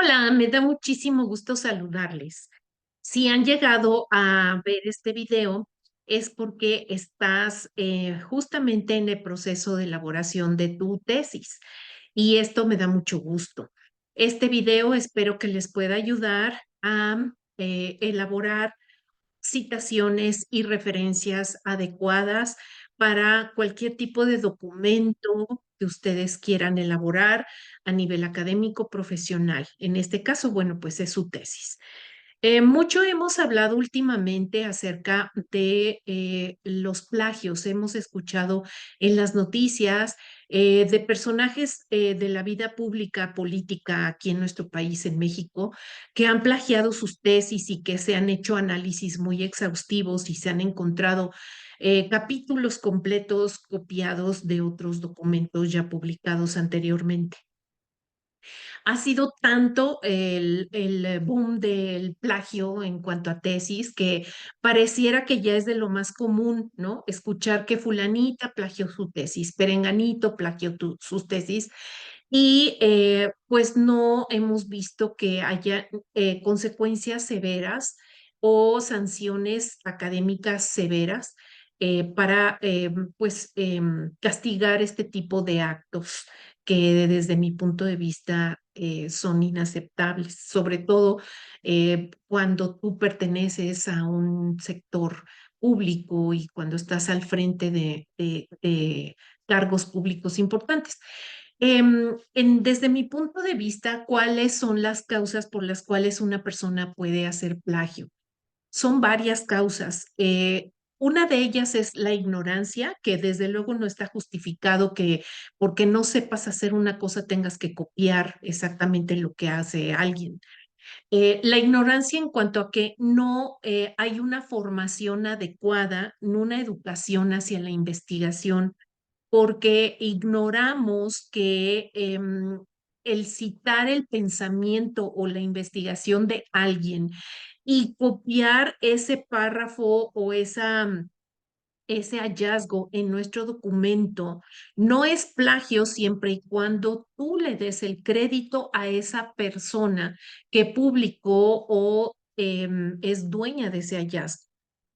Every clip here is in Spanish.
Hola, me da muchísimo gusto saludarles. Si han llegado a ver este video, es porque estás justamente en el proceso de elaboración de tu tesis y esto me da mucho gusto. Este video espero que les pueda ayudar a elaborar citaciones y referencias adecuadas para cualquier tipo de documento que ustedes quieran elaborar a nivel académico profesional. En este caso, bueno, pues es su tesis. Mucho hemos hablado últimamente acerca de los plagios. Hemos escuchado en las noticias de personajes de la vida pública política aquí en nuestro país, en México, que han plagiado sus tesis y que se han hecho análisis muy exhaustivos y se han encontrado capítulos completos copiados de otros documentos ya publicados anteriormente. Ha sido tanto el boom del plagio en cuanto a tesis que pareciera que ya es de lo más común, ¿no? Escuchar que fulanita plagió su tesis, perenganito plagió sus tesis y pues no hemos visto que haya consecuencias severas o sanciones académicas severas para pues castigar este tipo de actos que desde mi punto de vista son inaceptables, sobre todo cuando tú perteneces a un sector público y cuando estás al frente de cargos públicos importantes. Desde mi punto de vista, ¿cuáles son las causas por las cuales una persona puede hacer plagio? Son varias causas. Una de ellas es la ignorancia, que desde luego no está justificado que porque no sepas hacer una cosa tengas que copiar exactamente lo que hace alguien. La ignorancia en cuanto a que no hay una formación adecuada, no una educación hacia la investigación porque ignoramos que el citar el pensamiento o la investigación de alguien y copiar ese párrafo o ese hallazgo en nuestro documento no es plagio siempre y cuando tú le des el crédito a esa persona que publicó o es dueña de ese hallazgo.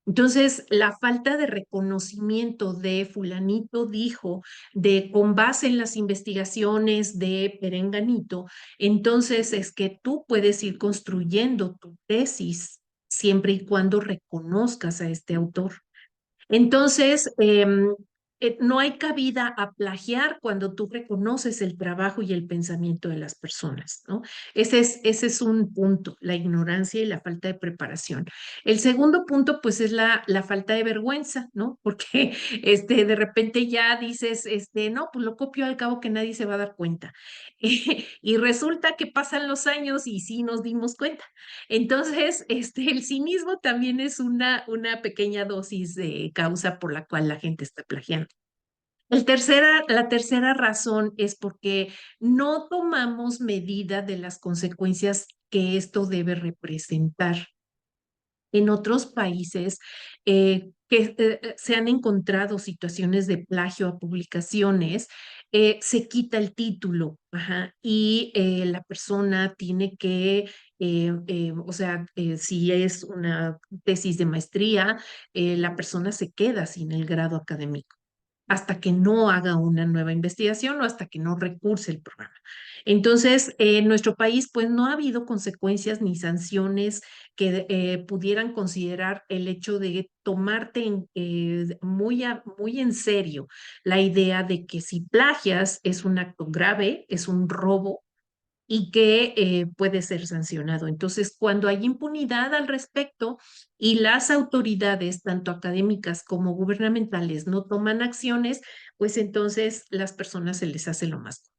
Entonces, la falta de reconocimiento de fulanito dijo, de con base en las investigaciones de Perenganito, entonces es que tú puedes ir construyendo tu tesis siempre y cuando reconozcas a este autor. Entonces, no hay cabida a plagiar cuando tú reconoces el trabajo y el pensamiento de las personas, ¿no? Ese es un punto, la ignorancia y la falta de preparación. El segundo punto, pues, es la falta de vergüenza, ¿no? Porque de repente ya dices, no, pues lo copio al cabo que nadie se va a dar cuenta. Y resulta que pasan los años y sí nos dimos cuenta. Entonces, el cinismo también es una pequeña dosis de causa por la cual la gente está plagiando. La tercera razón es porque no tomamos medida de las consecuencias que esto debe representar. En otros países se han encontrado situaciones de plagio a publicaciones, se quita el título, ajá, y la persona tiene que, o sea, si es una tesis de maestría, la persona se queda sin el grado académico hasta que no haga una nueva investigación o hasta que no recurse el programa. Entonces, en nuestro país, pues no ha habido consecuencias ni sanciones que pudieran considerar el hecho de tomarte muy en serio la idea de que si plagias es un acto grave, es un robo y que puede ser sancionado. Entonces, cuando hay impunidad al respecto y las autoridades, tanto académicas como gubernamentales, no toman acciones, pues entonces las personas se les hace lo más.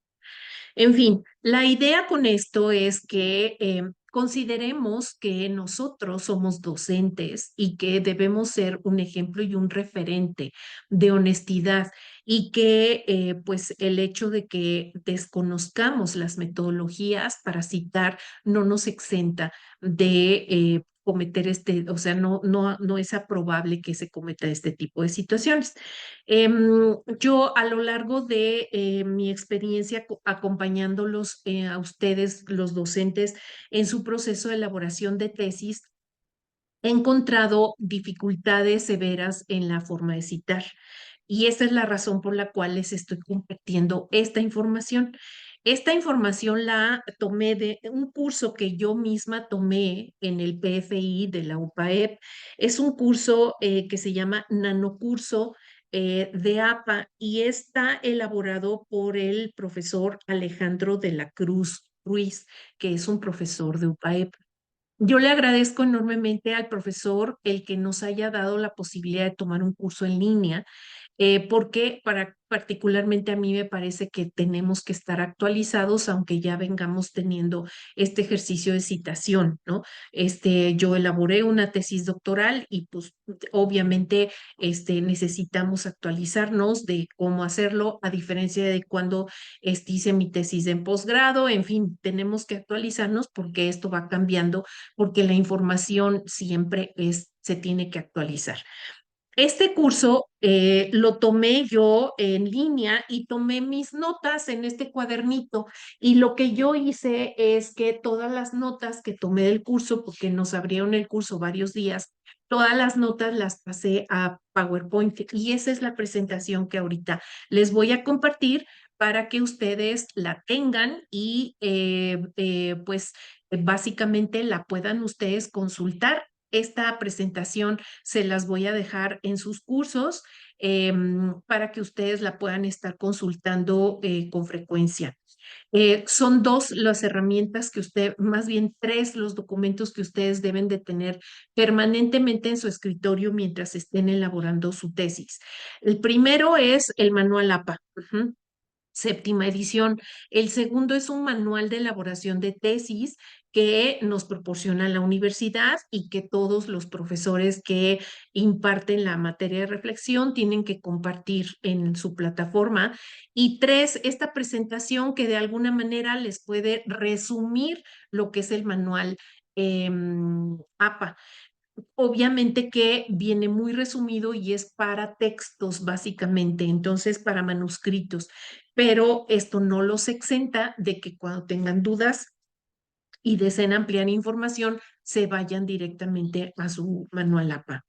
En fin, la idea con esto es que consideremos que nosotros somos docentes y que debemos ser un ejemplo y un referente de honestidad y que pues el hecho de que desconozcamos las metodologías para citar no nos exenta de cometer o sea, no es aprobable que se cometa este tipo de situaciones. Yo a lo largo de mi experiencia acompañándolos a ustedes, los docentes, en su proceso de elaboración de tesis, he encontrado dificultades severas en la forma de citar. Y esa es la razón por la cual les estoy compartiendo esta información. Esta información la tomé de un curso que yo misma tomé en el PFI de la UPAEP. Es un curso que se llama Nanocurso de APA y está elaborado por el profesor Alejandro de la Cruz Ruiz, que es un profesor de UPAEP. Yo le agradezco enormemente al profesor el que nos haya dado la posibilidad de tomar un curso en línea porque particularmente a mí me parece que tenemos que estar actualizados, aunque ya vengamos teniendo este ejercicio de citación, ¿no? Yo elaboré una tesis doctoral y pues obviamente necesitamos actualizarnos de cómo hacerlo, a diferencia de cuando hice mi tesis en posgrado, en fin, tenemos que actualizarnos porque esto va cambiando, porque la información siempre se tiene que actualizar. Este curso lo tomé yo en línea y tomé mis notas en este cuadernito y lo que yo hice es que todas las notas que tomé del curso, porque nos abrieron el curso varios días, todas las notas las pasé a PowerPoint y esa es la presentación que ahorita les voy a compartir para que ustedes la tengan y pues básicamente la puedan ustedes consultar. Esta presentación se las voy a dejar en sus cursos para que ustedes la puedan estar consultando con frecuencia. Son dos las herramientas que usted, más bien tres los documentos que ustedes deben de tener permanentemente en su escritorio mientras estén elaborando su tesis. El primero es el manual APA. Séptima edición. El segundo es un manual de elaboración de tesis que nos proporciona la universidad y que todos los profesores que imparten la materia de reflexión tienen que compartir en su plataforma. Y tres, esta presentación que de alguna manera les puede resumir lo que es el manual APA. Obviamente que viene muy resumido y es para textos, básicamente, entonces para manuscritos, pero esto no los exenta de que cuando tengan dudas y deseen ampliar información, se vayan directamente a su manual APA.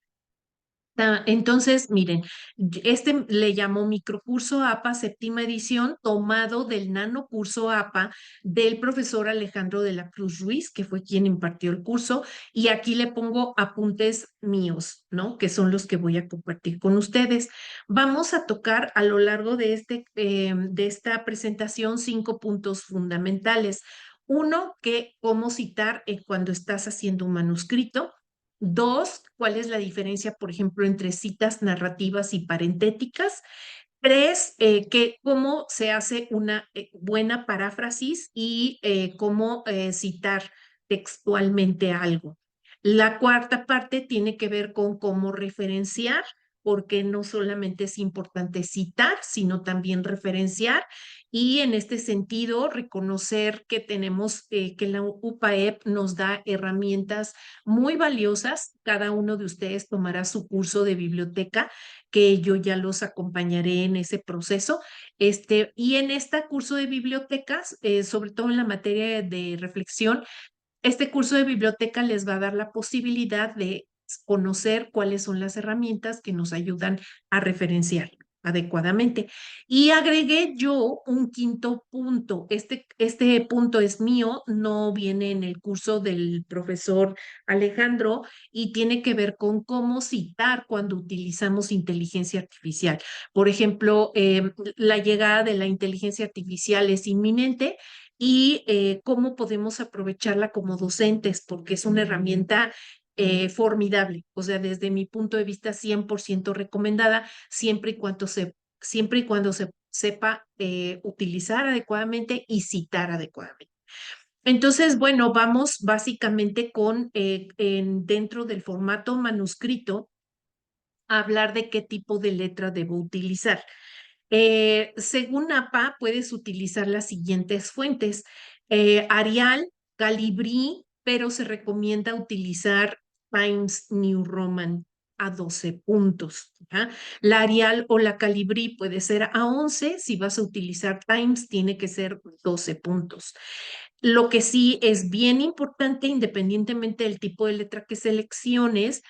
Entonces, miren, este le llamó microcurso APA séptima edición, tomado del nanocurso APA del profesor Alejandro de la Cruz Ruiz, que fue quien impartió el curso, y aquí le pongo apuntes míos, ¿no? Que son los que voy a compartir con ustedes. Vamos a tocar a lo largo de, de esta presentación 5 puntos fundamentales. Uno, que cómo citar cuando estás haciendo un manuscrito. Dos, ¿cuál es la diferencia, por ejemplo, entre citas narrativas y parentéticas? Tres, cómo se hace una buena paráfrasis y cómo citar textualmente algo. La cuarta parte tiene que ver con cómo referenciar, porque no solamente es importante citar, sino también referenciar. Y en este sentido, reconocer que tenemos, que la UPAEP nos da herramientas muy valiosas. Cada uno de ustedes tomará su curso de biblioteca, que yo ya los acompañaré en ese proceso. Y en este curso de bibliotecas, sobre todo en la materia de reflexión, este curso de biblioteca les va a dar la posibilidad de conocer cuáles son las herramientas que nos ayudan a referenciar adecuadamente. Y agregué yo un quinto punto. Este punto es mío, no viene en el curso del profesor Alejandro y tiene que ver con cómo citar cuando utilizamos inteligencia artificial. Por ejemplo, la llegada de la inteligencia artificial es inminente y cómo podemos aprovecharla como docentes, porque es una herramienta formidable. O sea, desde mi punto de vista, 100% recomendada, siempre y cuando se sepa utilizar adecuadamente y citar adecuadamente. Entonces, bueno, vamos básicamente con, dentro del formato manuscrito, a hablar de qué tipo de letra debo utilizar. Según APA, puedes utilizar las siguientes fuentes. Arial, Calibrí, pero se recomienda utilizar Times New Roman a 12 puntos. ¿Ya? La Arial o la Calibri puede ser a 11. Si vas a utilizar Times, tiene que ser 12 puntos. Lo que sí es bien importante, independientemente del tipo de letra que selecciones,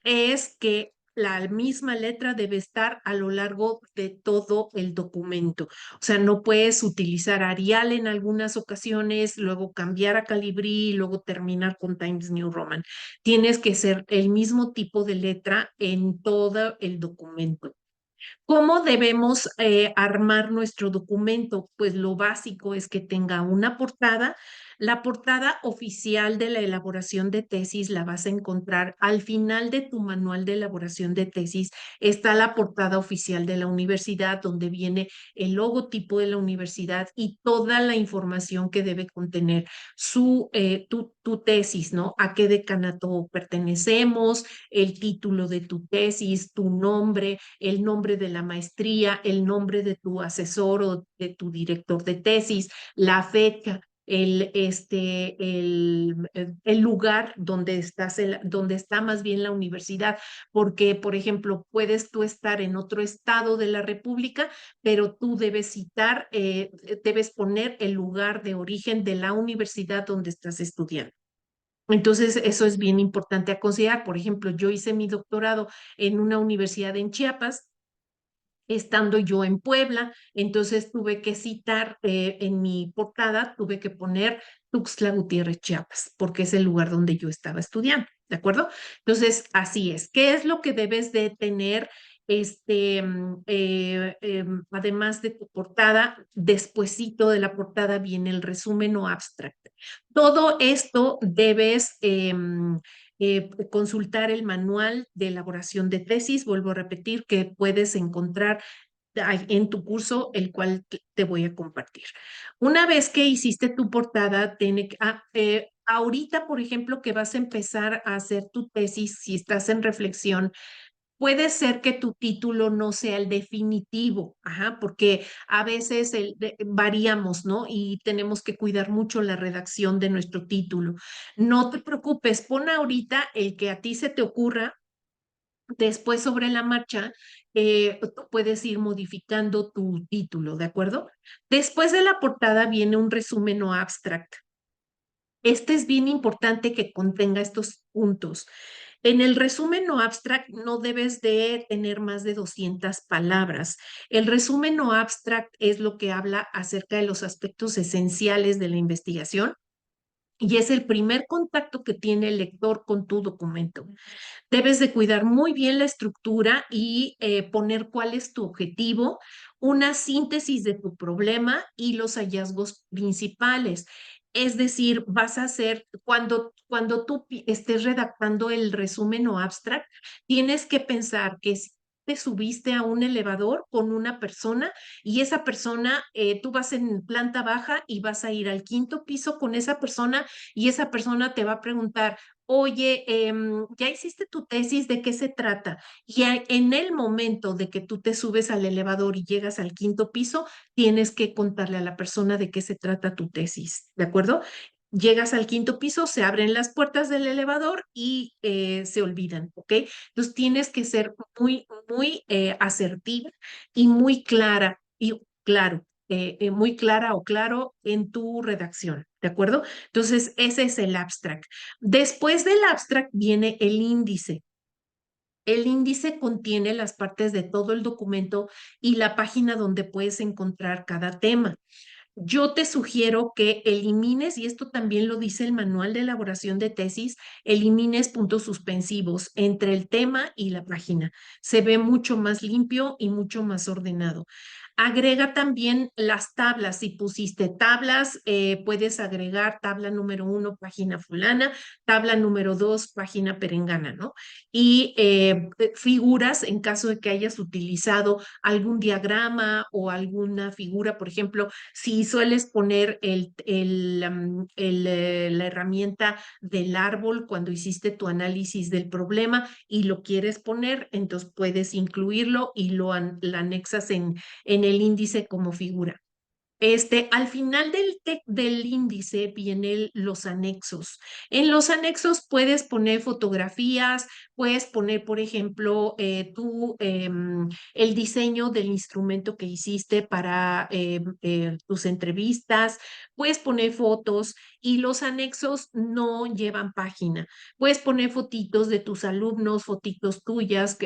es que la misma letra debe estar a lo largo de todo el documento. O sea, no puedes utilizar Arial en algunas ocasiones, luego cambiar a Calibri y luego terminar con Times New Roman. Tienes que ser el mismo tipo de letra en todo el documento. ¿Cómo debemos armar nuestro documento? Pues lo básico es que tenga una portada. La portada oficial de la elaboración de tesis la vas a encontrar al final de tu manual de elaboración de tesis. Está la portada oficial de la universidad donde viene el logotipo de la universidad y toda la información que debe contener tu tesis, ¿no? ¿A qué decanato pertenecemos? El título de tu tesis, tu nombre, el nombre de la maestría, el nombre de tu asesor o de tu director de tesis, la fecha, el lugar donde estás, donde está más bien la universidad, porque, por ejemplo, puedes tú estar en otro estado de la República, pero tú debes citar, debes poner el lugar de origen de la universidad donde estás estudiando. Entonces, eso es bien importante a considerar. Por ejemplo, yo hice mi doctorado en una universidad en Chiapas, estando yo en Puebla, entonces tuve que citar en mi portada, tuve que poner Tuxtla Gutiérrez, Chiapas, porque es el lugar donde yo estaba estudiando, ¿de acuerdo? Entonces, así es. ¿Qué es lo que debes de tener? Además de tu portada, despuesito de la portada viene el resumen o abstract. Todo esto debes consultar el manual de elaboración de tesis. Vuelvo a repetir que puedes encontrar en tu curso, el cual te voy a compartir. Una vez que hiciste tu portada, ahorita, por ejemplo, que vas a empezar a hacer tu tesis, si estás en reflexión, puede ser que tu título no sea el definitivo, ajá, porque a veces variamos, ¿no? Y tenemos que cuidar mucho la redacción de nuestro título. No te preocupes, pon ahorita el que a ti se te ocurra. Después, sobre la marcha, tú puedes ir modificando tu título, ¿de acuerdo? Después de la portada viene un resumen o abstract. Este es bien importante que contenga estos puntos. En el resumen o abstract no debes de tener más de 200 palabras. El resumen o abstract es lo que habla acerca de los aspectos esenciales de la investigación y es el primer contacto que tiene el lector con tu documento. Debes de cuidar muy bien la estructura y poner cuál es tu objetivo, una síntesis de tu problema y los hallazgos principales. Es decir, vas a hacer, cuando tú estés redactando el resumen o abstract, tienes que pensar que si te subiste a un elevador con una persona y esa persona, tú vas en planta baja y vas a ir al quinto piso con esa persona y esa persona te va a preguntar, oye, ya hiciste tu tesis, ¿de qué se trata? Y en el momento de que tú te subes al elevador y llegas al quinto piso, tienes que contarle a la persona de qué se trata tu tesis, ¿de acuerdo? Llegas al quinto piso, se abren las puertas del elevador y se olvidan, ¿ok? Entonces tienes que ser muy asertiva y muy clara y claro, muy clara o claro en tu redacción, ¿de acuerdo? Entonces, ese es el abstract. Después del abstract viene el índice. El índice contiene las partes de todo el documento y la página donde puedes encontrar cada tema. Yo te sugiero que elimines, y esto también lo dice el manual de elaboración de tesis, elimines puntos suspensivos entre el tema y la página. Se ve mucho más limpio y mucho más ordenado. Agrega también las tablas. Si pusiste tablas, puedes agregar tabla número 1, página fulana, tabla número 2, página perengana, ¿no? Y figuras en caso de que hayas utilizado algún diagrama o alguna figura, por ejemplo, si sueles poner la herramienta del árbol cuando hiciste tu análisis del problema y lo quieres poner, entonces puedes incluirlo y la anexas en el índice como figura. Al final del índice vienen los anexos. En los anexos puedes poner fotografías, puedes poner, por ejemplo, el diseño del instrumento que hiciste para tus entrevistas, puedes poner fotos y los anexos no llevan página. Puedes poner fotitos de tus alumnos, fotitos tuyas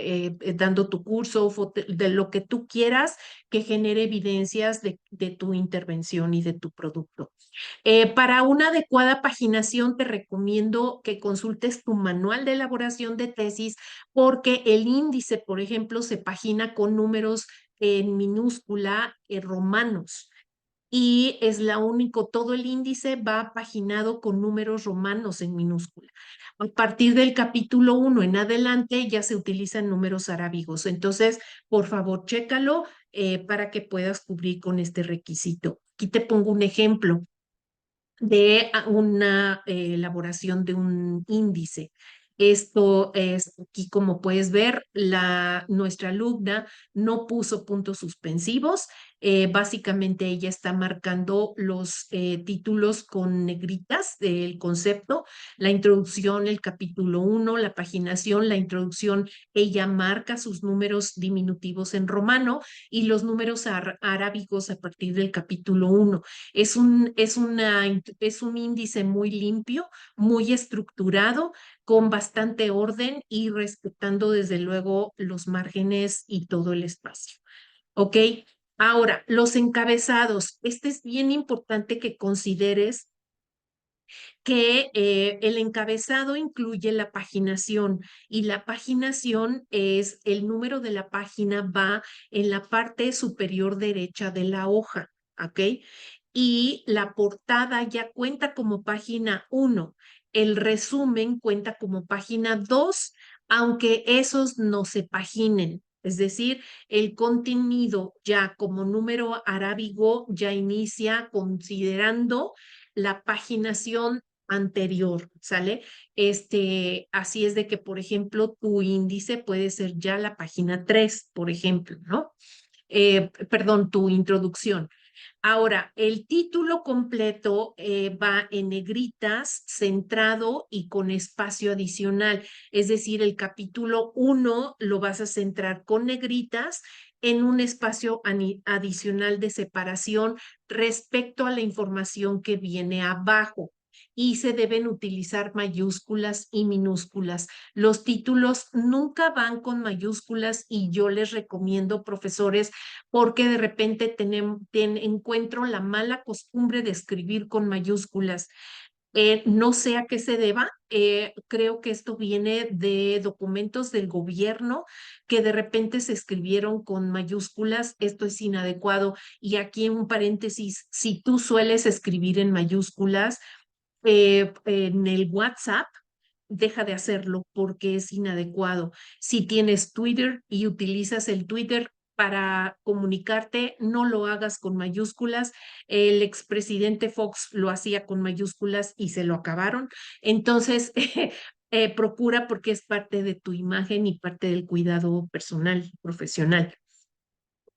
dando tu curso, de lo que tú quieras que genere evidencias de tu intervención y de tu producto. Para una adecuada paginación, te recomiendo que consultes tu manual de elaboración de tesis porque el índice, por ejemplo, se pagina con números en minúscula romanos y es la único, todo el índice va paginado con números romanos en minúscula. A partir del capítulo 1 en adelante ya se utilizan números arábigos. Entonces, por favor, chécalo para que puedas cubrir con este requisito. Aquí te pongo un ejemplo de una elaboración de un índice. Esto es, aquí como puedes ver, nuestra alumna no puso puntos suspensivos. Básicamente ella está marcando los títulos con negritas del concepto, la introducción, el capítulo 1, la paginación, la introducción, ella marca sus números diminutivos en romano y los números arábigos a partir del capítulo 1. Es un índice muy limpio, muy estructurado, con bastante orden y respetando desde luego los márgenes y todo el espacio. ¿Ok? Ahora, los encabezados. Este es bien importante que consideres que el encabezado incluye la paginación y la paginación es el número de la página va en la parte superior derecha de la hoja, ¿ok? Y la portada ya cuenta como página 1. El resumen cuenta como página 2, aunque esos no se paginen. Es decir, el contenido ya como número arábigo ya inicia considerando la paginación anterior, ¿sale? Así es de que, por ejemplo, tu índice puede ser ya la página 3, por ejemplo, ¿no? Perdón, tu introducción. Ahora, el título completo va en negritas, centrado y con espacio adicional. Es decir, el capítulo 1 lo vas a centrar con negritas en un espacio adicional de separación respecto a la información que viene abajo. Y se deben utilizar mayúsculas y minúsculas. Los títulos nunca van con mayúsculas y yo les recomiendo, profesores, porque de repente encuentro la mala costumbre de escribir con mayúsculas. No sé a qué se deba. Creo que esto viene de documentos del gobierno que de repente se escribieron con mayúsculas. Esto es inadecuado. Y aquí en un paréntesis, si tú sueles escribir en mayúsculas en el WhatsApp, deja de hacerlo porque es inadecuado. Si tienes Twitter y utilizas el Twitter para comunicarte, no lo hagas con mayúsculas. El expresidente Fox lo hacía con mayúsculas y se lo acabaron. Entonces, procura porque es parte de tu imagen y parte del cuidado personal, profesional.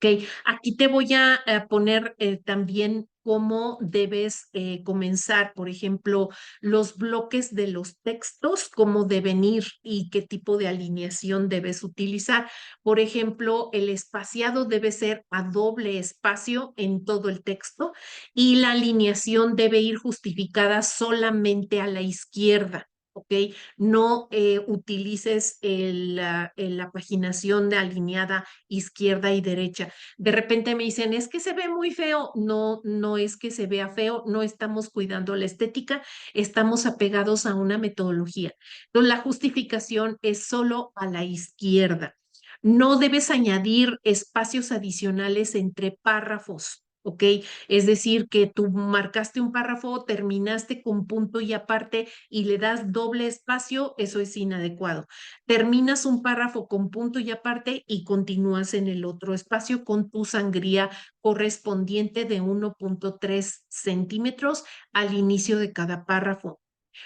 Ok, aquí te voy a poner también cómo debes comenzar, por ejemplo, los bloques de los textos, cómo deben ir y qué tipo de alineación debes utilizar. Por ejemplo, el espaciado debe ser a doble espacio en todo el texto y la alineación debe ir justificada solamente a la izquierda. ¿Ok? No utilices la paginación de alineada izquierda y derecha. De repente me dicen, es que se ve muy feo. No, no es que se vea feo, no estamos cuidando la estética, estamos apegados a una metodología. Entonces, la justificación es solo a la izquierda. No debes añadir espacios adicionales entre párrafos. ¿Ok? Es decir, que tú marcaste un párrafo, terminaste con punto y aparte y le das doble espacio, eso es inadecuado. Terminas un párrafo con punto y aparte y continúas en el otro espacio con tu sangría correspondiente de 1.3 centímetros al inicio de cada párrafo.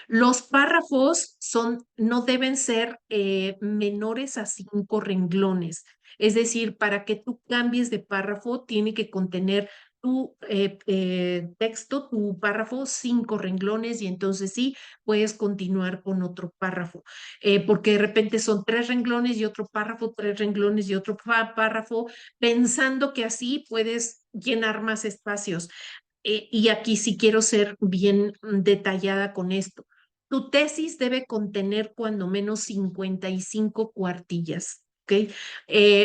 Los párrafos no deben ser menores a 5 renglones. Es decir, para que tú cambies de párrafo, tiene que contener tu texto, tu párrafo, 5 renglones y entonces sí puedes continuar con otro párrafo, porque de repente son 3 renglones y otro párrafo, 3 renglones y otro párrafo, pensando que así puedes llenar más espacios. Y aquí sí quiero ser bien detallada con esto. Tu tesis debe contener cuando menos 55 cuartillas, ¿ok?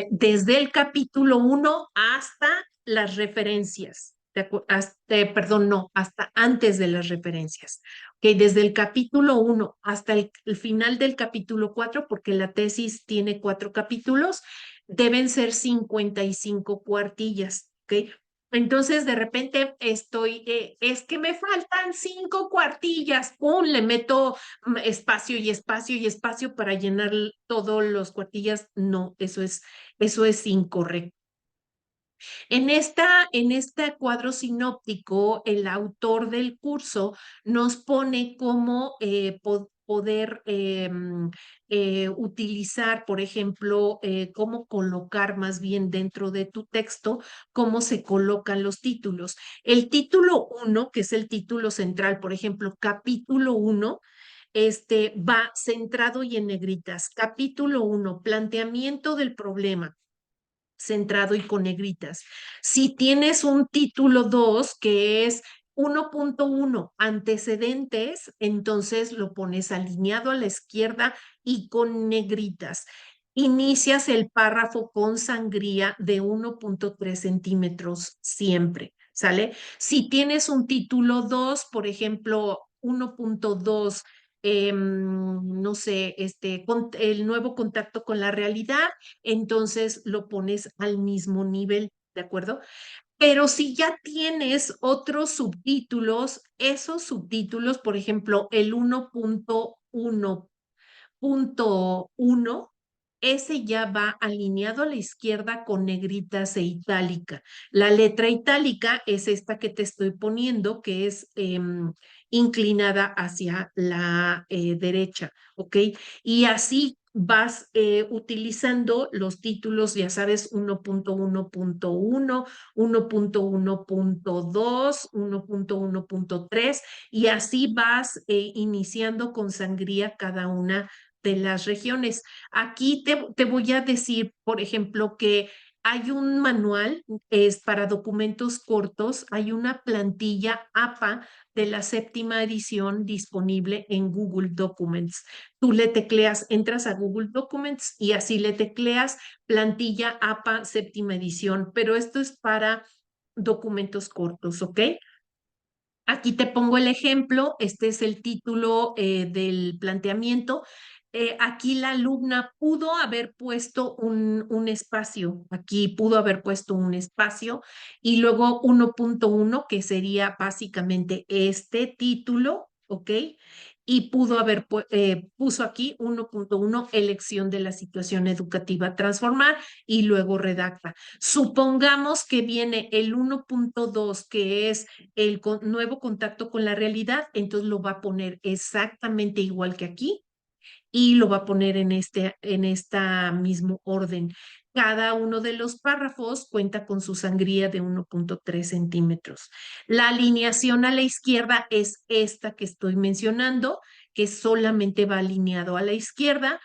Desde el capítulo 1 hasta las referencias. Perdón, no, hasta antes de las referencias. ¿Ok? Desde el capítulo 1 hasta el final del capítulo 4, porque la tesis tiene 4 capítulos, deben ser 55 cuartillas. ¿Ok? Entonces, de repente es que me faltan 5 cuartillas, ¡pum! Le meto espacio y espacio y espacio para llenar todos los cuartillas. No, eso es incorrecto. En este cuadro sinóptico, el autor del curso nos pone cómo poder utilizar, por ejemplo, cómo colocar más bien dentro de tu texto, cómo se colocan los títulos. El título 1, que es el título central, por ejemplo, capítulo 1, va centrado y en negritas. Capítulo 1, planteamiento del problema, centrado y con negritas. Si tienes un título 2 que es 1.1 antecedentes, entonces lo pones alineado a la izquierda y con negritas. Inicias el párrafo con sangría de 1.3 centímetros siempre, ¿sale? Si tienes un título 2, por ejemplo, 1.2, no sé, el nuevo contacto con la realidad, entonces lo pones al mismo nivel, ¿de acuerdo? Pero si ya tienes otros subtítulos, esos subtítulos, por ejemplo, el 1.1.1, ese ya va alineado a la izquierda con negritas e itálica. La letra itálica es esta que te estoy poniendo, que es inclinada hacia la derecha, ¿ok? Y así vas utilizando los títulos, ya sabes, 1.1.1, 1.1.2, 1.1.3, y así vas iniciando con sangría cada una de las regiones. Aquí te voy a decir, por ejemplo, que hay un manual, es para documentos cortos, hay una plantilla APA de la 7ª edición disponible en Google Documents. Tú le tecleas, entras a Google Documents y así le tecleas plantilla APA 7ª edición, pero esto es para documentos cortos, ¿ok? Aquí te pongo el ejemplo, este es el título del planteamiento. Aquí la alumna pudo haber puesto un espacio, aquí pudo haber puesto un espacio y luego 1.1, que sería básicamente este título, ¿ok? Y pudo haber puso aquí 1.1, elección de la situación educativa a transformar, y luego redacta. Supongamos que viene el 1.2, que es el nuevo contacto con la realidad, entonces lo va a poner exactamente igual que aquí y lo va a poner en esta mismo orden. Cada uno de los párrafos cuenta con su sangría de 1.3 centímetros. La alineación a la izquierda es esta que estoy mencionando, que solamente va alineado a la izquierda.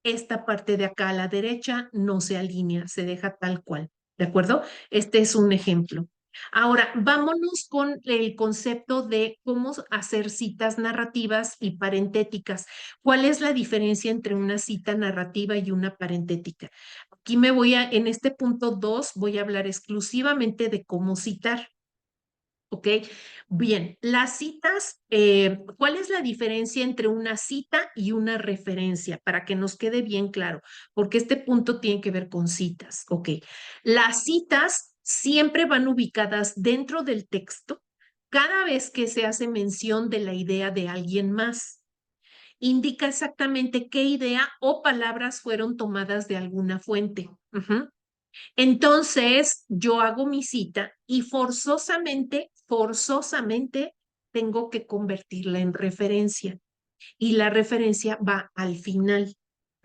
Esta parte de acá a la derecha no se alinea, se deja tal cual, ¿de acuerdo? Este es un ejemplo. Ahora, vámonos con el concepto de cómo hacer citas narrativas y parentéticas. ¿Cuál es la diferencia entre una cita narrativa y una parentética? Aquí en este punto 2, voy a hablar exclusivamente de cómo citar. ¿Ok? Bien, las citas, ¿cuál es la diferencia entre una cita y una referencia? Para que nos quede bien claro, porque este punto tiene que ver con citas, ¿ok? Las citas siempre van ubicadas dentro del texto cada vez que se hace mención de la idea de alguien más. Indica exactamente qué idea o palabras fueron tomadas de alguna fuente. Ujú. Entonces, yo hago mi cita y forzosamente tengo que convertirla en referencia y la referencia va al final.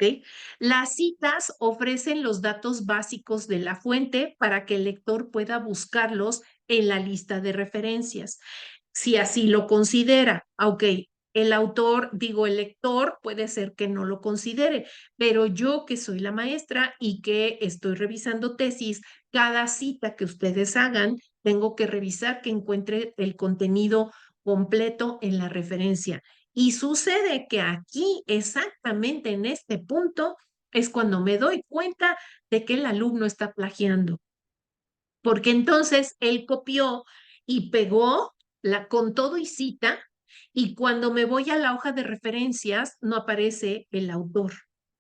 ¿Ok? Las citas ofrecen los datos básicos de la fuente para que el lector pueda buscarlos en la lista de referencias, si así lo considera. Ok, el autor, digo, el lector puede ser que no lo considere, pero yo que soy la maestra y que estoy revisando tesis, cada cita que ustedes hagan, tengo que revisar que encuentre el contenido completo en la referencia. Y sucede que aquí, exactamente en este punto, es cuando me doy cuenta de que el alumno está plagiando, porque entonces él copió y pegó con todo y cita, y cuando me voy a la hoja de referencias no aparece el autor,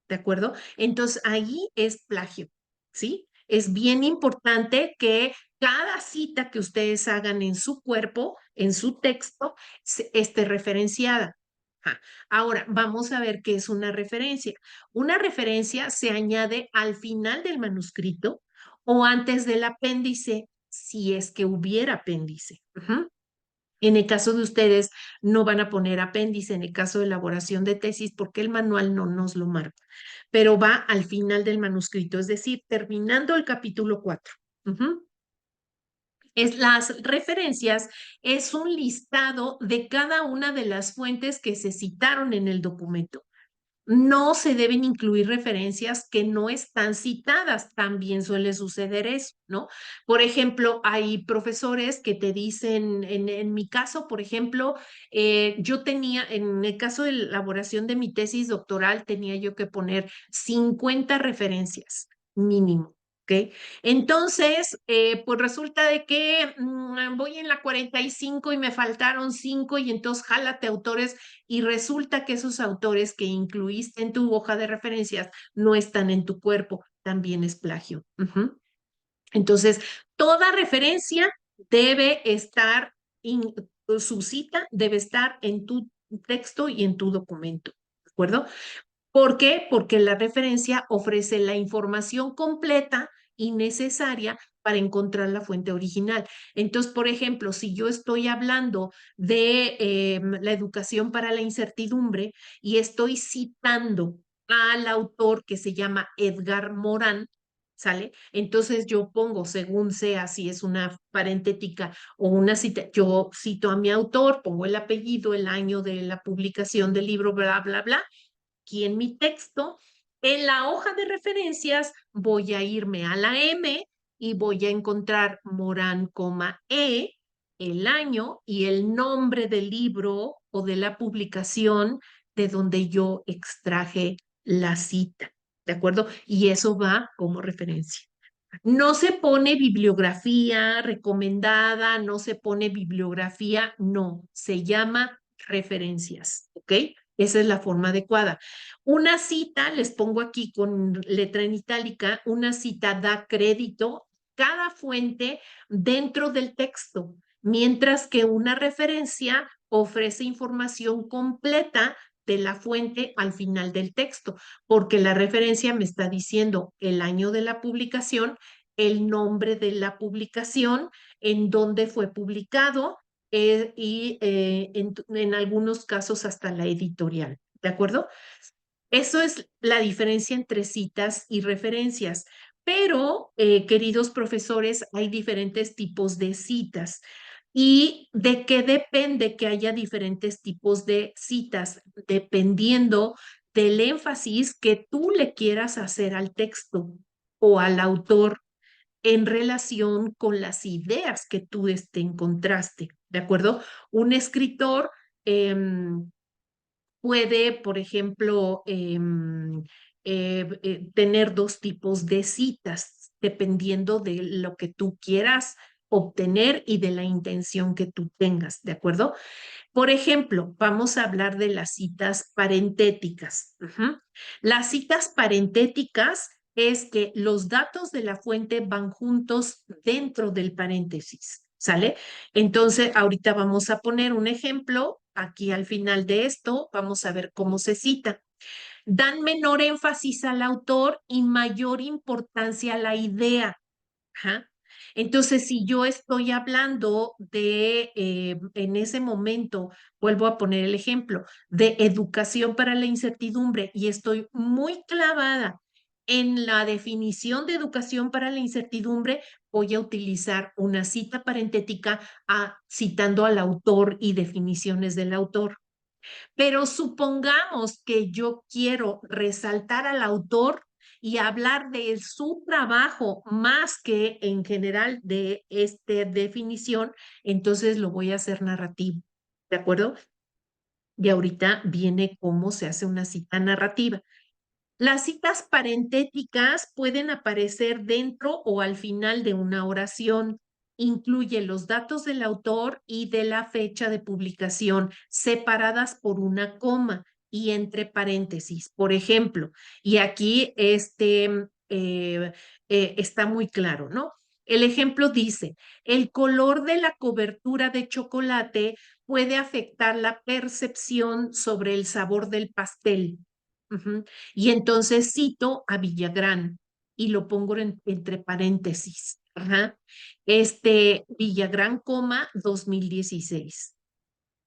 ¿de acuerdo? Entonces ahí es plagio, ¿sí? Es bien importante que cada cita que ustedes hagan en su cuerpo, en su texto, esté referenciada. Ahora, vamos a ver qué es una referencia. Una referencia se añade al final del manuscrito o antes del apéndice, si es que hubiera apéndice. En el caso de ustedes, no van a poner apéndice en el caso de elaboración de tesis porque el manual no nos lo marca, pero va al final del manuscrito, es decir, terminando el capítulo 4. Las referencias es un listado de cada una de las fuentes que se citaron en el documento. No se deben incluir referencias que no están citadas. También suele suceder eso, ¿no? Por ejemplo, hay profesores que te dicen, en mi caso, por ejemplo, yo tenía, en el caso de elaboración de mi tesis doctoral, tenía yo que poner 50 referencias mínimo. ¿Ok? Entonces, pues resulta de que voy en la 45 y me faltaron 5 y entonces jálate autores y resulta que esos autores que incluiste en tu hoja de referencias no están en tu cuerpo, también es plagio. Entonces, toda referencia debe estar, su cita debe estar en tu texto y en tu documento, ¿de acuerdo? ¿Por qué? Porque la referencia ofrece la información completa y necesaria para encontrar la fuente original. Entonces, por ejemplo, si yo estoy hablando de la educación para la incertidumbre y estoy citando al autor que se llama Edgar Morán, ¿sale? Entonces yo pongo, según sea, si es una parentética o una cita, yo cito a mi autor, pongo el apellido, el año de la publicación del libro, bla, bla, bla, aquí en mi texto. En la hoja de referencias voy a irme a la M y voy a encontrar Morán, E, el año y el nombre del libro o de la publicación de donde yo extraje la cita. ¿De acuerdo? Y eso va como referencia. No se pone bibliografía recomendada, no se pone bibliografía, no, se llama referencias, ¿ok? Esa es la forma adecuada. Una cita, les pongo aquí con letra en itálica, una cita da crédito cada fuente dentro del texto, mientras que una referencia ofrece información completa de la fuente al final del texto, porque la referencia me está diciendo el año de la publicación, el nombre de la publicación, en dónde fue publicado y en algunos casos hasta la editorial. ¿De acuerdo? Eso es la diferencia entre citas y referencias. Pero, queridos profesores, hay diferentes tipos de citas. ¿Y de qué depende que haya diferentes tipos de citas? Dependiendo del énfasis que tú le quieras hacer al texto o al autor en relación con las ideas que tú encontraste, ¿de acuerdo? Un escritor puede, por ejemplo, tener dos tipos de citas, dependiendo de lo que tú quieras obtener y de la intención que tú tengas, ¿de acuerdo? Por ejemplo, vamos a hablar de las citas parentéticas. Las citas parentéticas es que los datos de la fuente van juntos dentro del paréntesis, ¿sale? Entonces, ahorita vamos a poner un ejemplo. Aquí al final de esto, vamos a ver cómo se cita. Dan menor énfasis al autor y mayor importancia a la idea. Ajá. Entonces, si yo estoy hablando de, en ese momento, vuelvo a poner el ejemplo, de educación para la incertidumbre y estoy muy clavada en la definición de educación para la incertidumbre, voy a utilizar una cita parentética citando al autor y definiciones del autor. Pero supongamos que yo quiero resaltar al autor y hablar de su trabajo más que en general de esta definición, entonces lo voy a hacer narrativo. ¿De acuerdo? Y ahorita viene cómo se hace una cita narrativa. Las citas parentéticas pueden aparecer dentro o al final de una oración. Incluye los datos del autor y de la fecha de publicación, separadas por una coma y entre paréntesis. Por ejemplo, y aquí está muy claro, ¿no? El ejemplo dice, el color de la cobertura de chocolate puede afectar la percepción sobre el sabor del pastel. Ujú. Y entonces cito a Villagrán y lo pongo entre paréntesis. Ajá. Villagrán, 2016.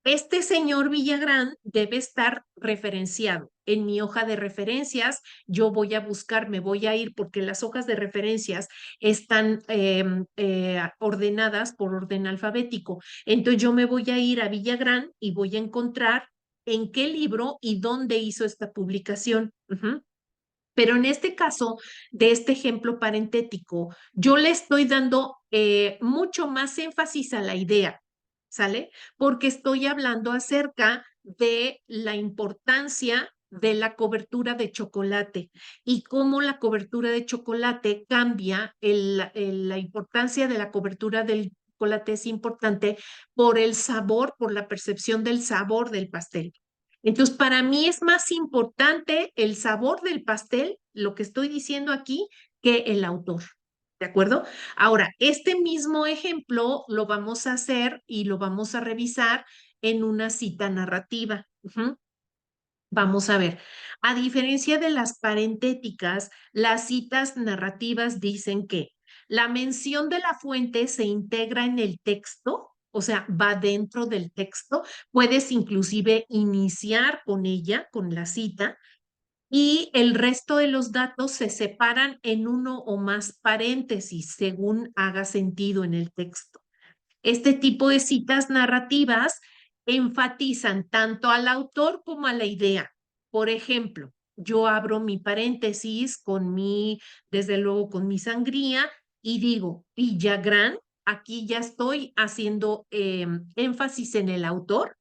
Este señor Villagrán debe estar referenciado. En mi hoja de referencias, yo voy a buscar, me voy a ir porque las hojas de referencias están ordenadas por orden alfabético. Entonces yo me voy a ir a Villagrán y voy a encontrar en qué libro y dónde hizo esta publicación. Ujú. Pero en este caso, de este ejemplo parentético, yo le estoy dando mucho más énfasis a la idea, ¿sale? Porque estoy hablando acerca de la importancia de la cobertura de chocolate y cómo la cobertura de chocolate cambia, la importancia de la cobertura del chocolate es importante por el sabor, por la percepción del sabor del pastel. Entonces, para mí es más importante el sabor del pastel, lo que estoy diciendo aquí, que el autor. ¿De acuerdo? Ahora, este mismo ejemplo lo vamos a hacer y lo vamos a revisar en una cita narrativa. Ujú. Vamos a ver, a diferencia de las parentéticas, las citas narrativas dicen que la mención de la fuente se integra en el texto, o sea, va dentro del texto. Puedes inclusive iniciar con ella, con la cita, y el resto de los datos se separan en uno o más paréntesis según haga sentido en el texto. Este tipo de citas narrativas enfatizan tanto al autor como a la idea. Por ejemplo, yo abro mi paréntesis desde luego con mi sangría y digo, Villagrán, aquí ya estoy haciendo énfasis en el autor,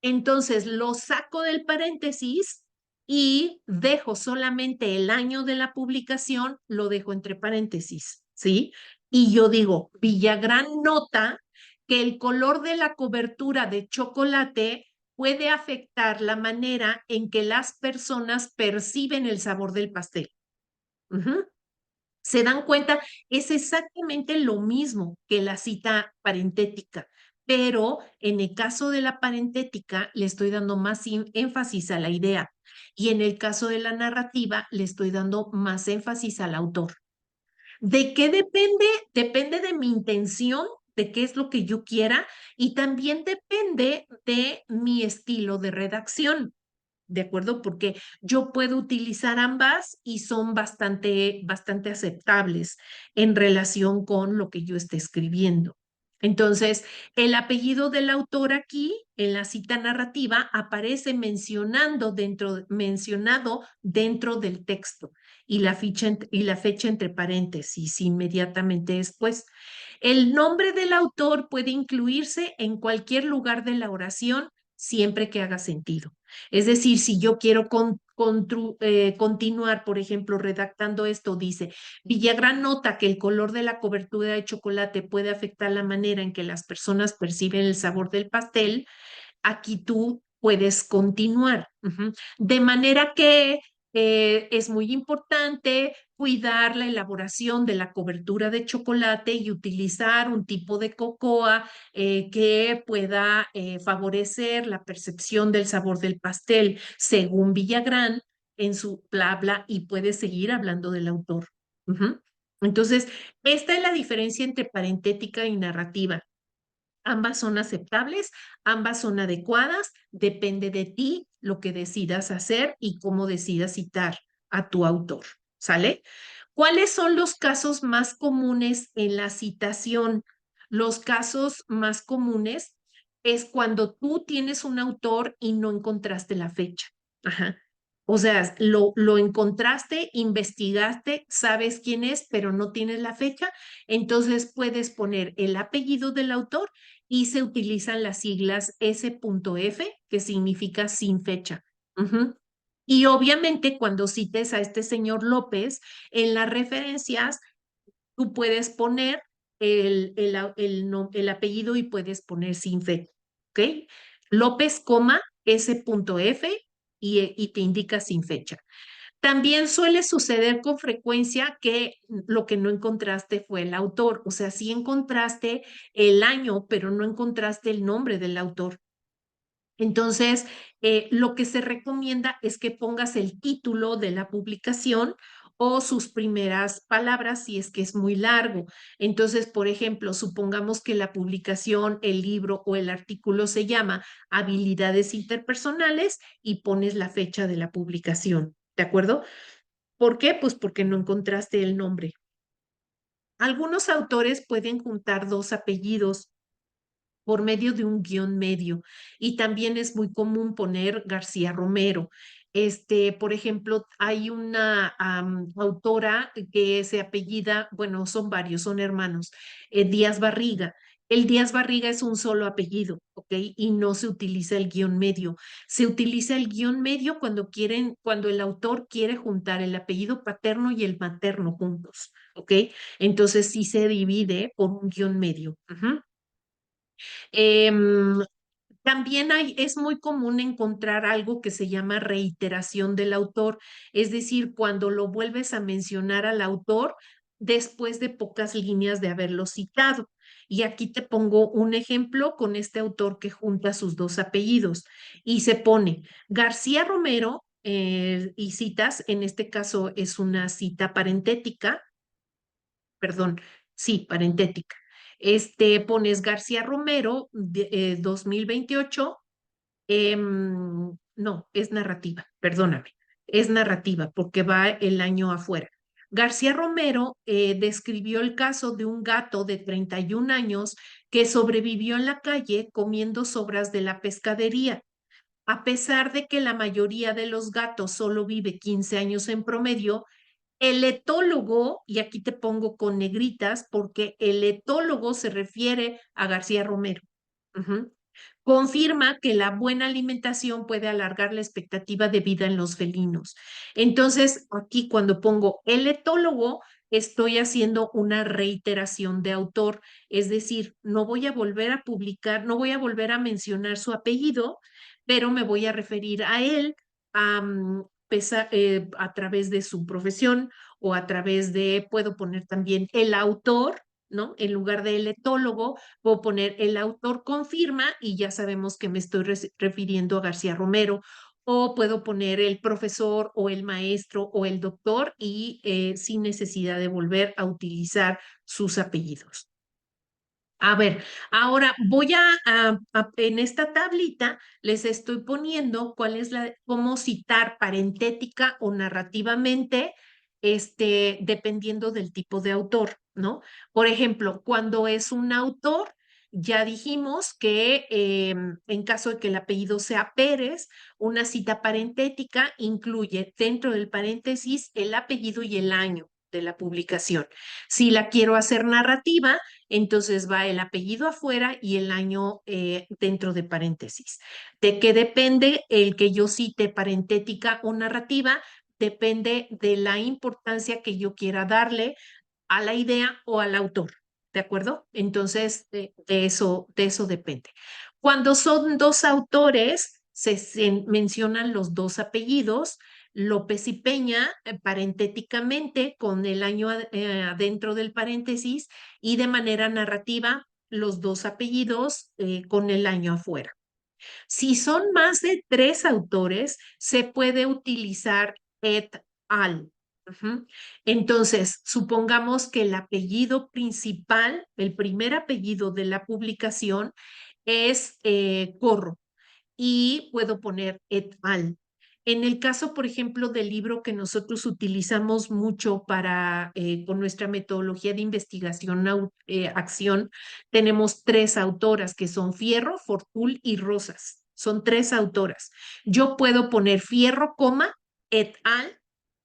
entonces lo saco del paréntesis y dejo solamente el año de la publicación, lo dejo entre paréntesis, ¿sí? Y yo digo, Villagrán nota que el color de la cobertura de chocolate puede afectar la manera en que las personas perciben el sabor del pastel. Ujú. ¿Se dan cuenta? Es exactamente lo mismo que la cita parentética, pero en el caso de la parentética le estoy dando más énfasis a la idea y en el caso de la narrativa le estoy dando más énfasis al autor. ¿De qué depende? Depende de mi intención, de qué es lo que yo quiera y también depende de mi estilo de redacción. ¿De acuerdo? Porque yo puedo utilizar ambas y son bastante aceptables en relación con lo que yo esté escribiendo. Entonces, el apellido del autor aquí, en la cita narrativa, aparece mencionado dentro del texto y la fecha entre paréntesis inmediatamente después. El nombre del autor puede incluirse en cualquier lugar de la oración siempre que haga sentido. Es decir, si yo quiero continuar, por ejemplo, redactando esto, dice, Villagrán nota que el color de la cobertura de chocolate puede afectar la manera en que las personas perciben el sabor del pastel, aquí tú puedes continuar. Ujú. De manera que es muy importante cuidar la elaboración de la cobertura de chocolate y utilizar un tipo de cocoa que pueda favorecer la percepción del sabor del pastel, según Villagrán en su bla bla, y puede seguir hablando del autor. Ujú. Entonces, esta es la diferencia entre parentética y narrativa. Ambas son aceptables, ambas son adecuadas, depende de ti lo que decidas hacer y cómo decidas citar a tu autor. ¿Sale? ¿Cuáles son los casos más comunes en la citación? Los casos más comunes es cuando tú tienes un autor y no encontraste la fecha. Ajá. O sea, lo encontraste, investigaste, sabes quién es, pero no tienes la fecha. Entonces puedes poner el apellido del autor y se utilizan las siglas S.F, que significa sin fecha. Ujú. Y obviamente cuando cites a este señor López, en las referencias tú puedes poner el apellido y puedes poner sin fecha, ¿ok? López, coma, S.F y te indica sin fecha. También suele suceder con frecuencia que lo que no encontraste fue el autor, o sea, sí encontraste el año, pero no encontraste el nombre del autor. Entonces, lo que se recomienda es que pongas el título de la publicación o sus primeras palabras si es que es muy largo. Entonces, por ejemplo, supongamos que la publicación, el libro o el artículo se llama Habilidades interpersonales y pones la fecha de la publicación. ¿De acuerdo? ¿Por qué? Pues porque no encontraste el nombre. Algunos autores pueden juntar dos apellidos por medio de un guión medio. Y también es muy común poner García Romero. Por ejemplo, hay una autora que se apellida, bueno, son varios, son hermanos, Díaz Barriga. El Díaz Barriga es un solo apellido, ¿ok? Y no se utiliza el guión medio. Se utiliza el guión medio cuando quieren, cuando el autor quiere juntar el apellido paterno y el materno juntos, ¿ok? Entonces sí se divide por un guión medio. Ujú. Em, También es muy común encontrar algo que se llama reiteración del autor, es decir, cuando lo vuelves a mencionar al autor después de pocas líneas de haberlo citado. Y aquí te pongo un ejemplo con este autor que junta sus dos apellidos y se pone García Romero, y citas, en este caso es una cita parentética, perdón, sí, parentética. Pones García Romero 2028, no, es narrativa, perdóname, es narrativa porque va el año afuera. García Romero describió el caso de un gato de 31 años que sobrevivió en la calle comiendo sobras de la pescadería. A pesar de que la mayoría de los gatos solo vive 15 años en promedio, el etólogo, y aquí te pongo con negritas, porque el etólogo se refiere a García Romero. Ujú. Confirma que la buena alimentación puede alargar la expectativa de vida en los felinos. Entonces, aquí cuando pongo el etólogo, estoy haciendo una reiteración de autor, es decir, no voy a volver a publicar, no voy a volver a mencionar su apellido, pero me voy a referir a él a través de su profesión o a través de, puedo poner también el autor, ¿no? En lugar del etólogo, puedo poner el autor confirma y ya sabemos que me estoy refiriendo a García Romero. O puedo poner el profesor o el maestro o el doctor y sin necesidad de volver a utilizar sus apellidos. A ver, ahora voy en esta tablita les estoy poniendo cómo citar parentética o narrativamente, dependiendo del tipo de autor, ¿no? Por ejemplo, cuando es un autor, ya dijimos que en caso de que el apellido sea Pérez, una cita parentética incluye dentro del paréntesis el apellido y el año de la publicación. Si la quiero hacer narrativa, entonces va el apellido afuera y el año dentro de paréntesis. ¿De qué depende el que yo cite parentética o narrativa? Depende de la importancia que yo quiera darle a la idea o al autor. ¿De acuerdo? Entonces, de eso depende. Cuando son dos autores, se mencionan los dos apellidos, López y Peña, parentéticamente, con el año adentro del paréntesis, y de manera narrativa, los dos apellidos con el año afuera. Si son más de tres autores, se puede utilizar et al. Ujú. Entonces, supongamos que el apellido principal, el primer apellido de la publicación es Corro y puedo poner et al. En el caso, por ejemplo, del libro que nosotros utilizamos mucho para, con nuestra metodología de investigación, acción, tenemos tres autoras que son Fierro, Fortul y Rosas. Son tres autoras. Yo puedo poner Fierro, coma, et al,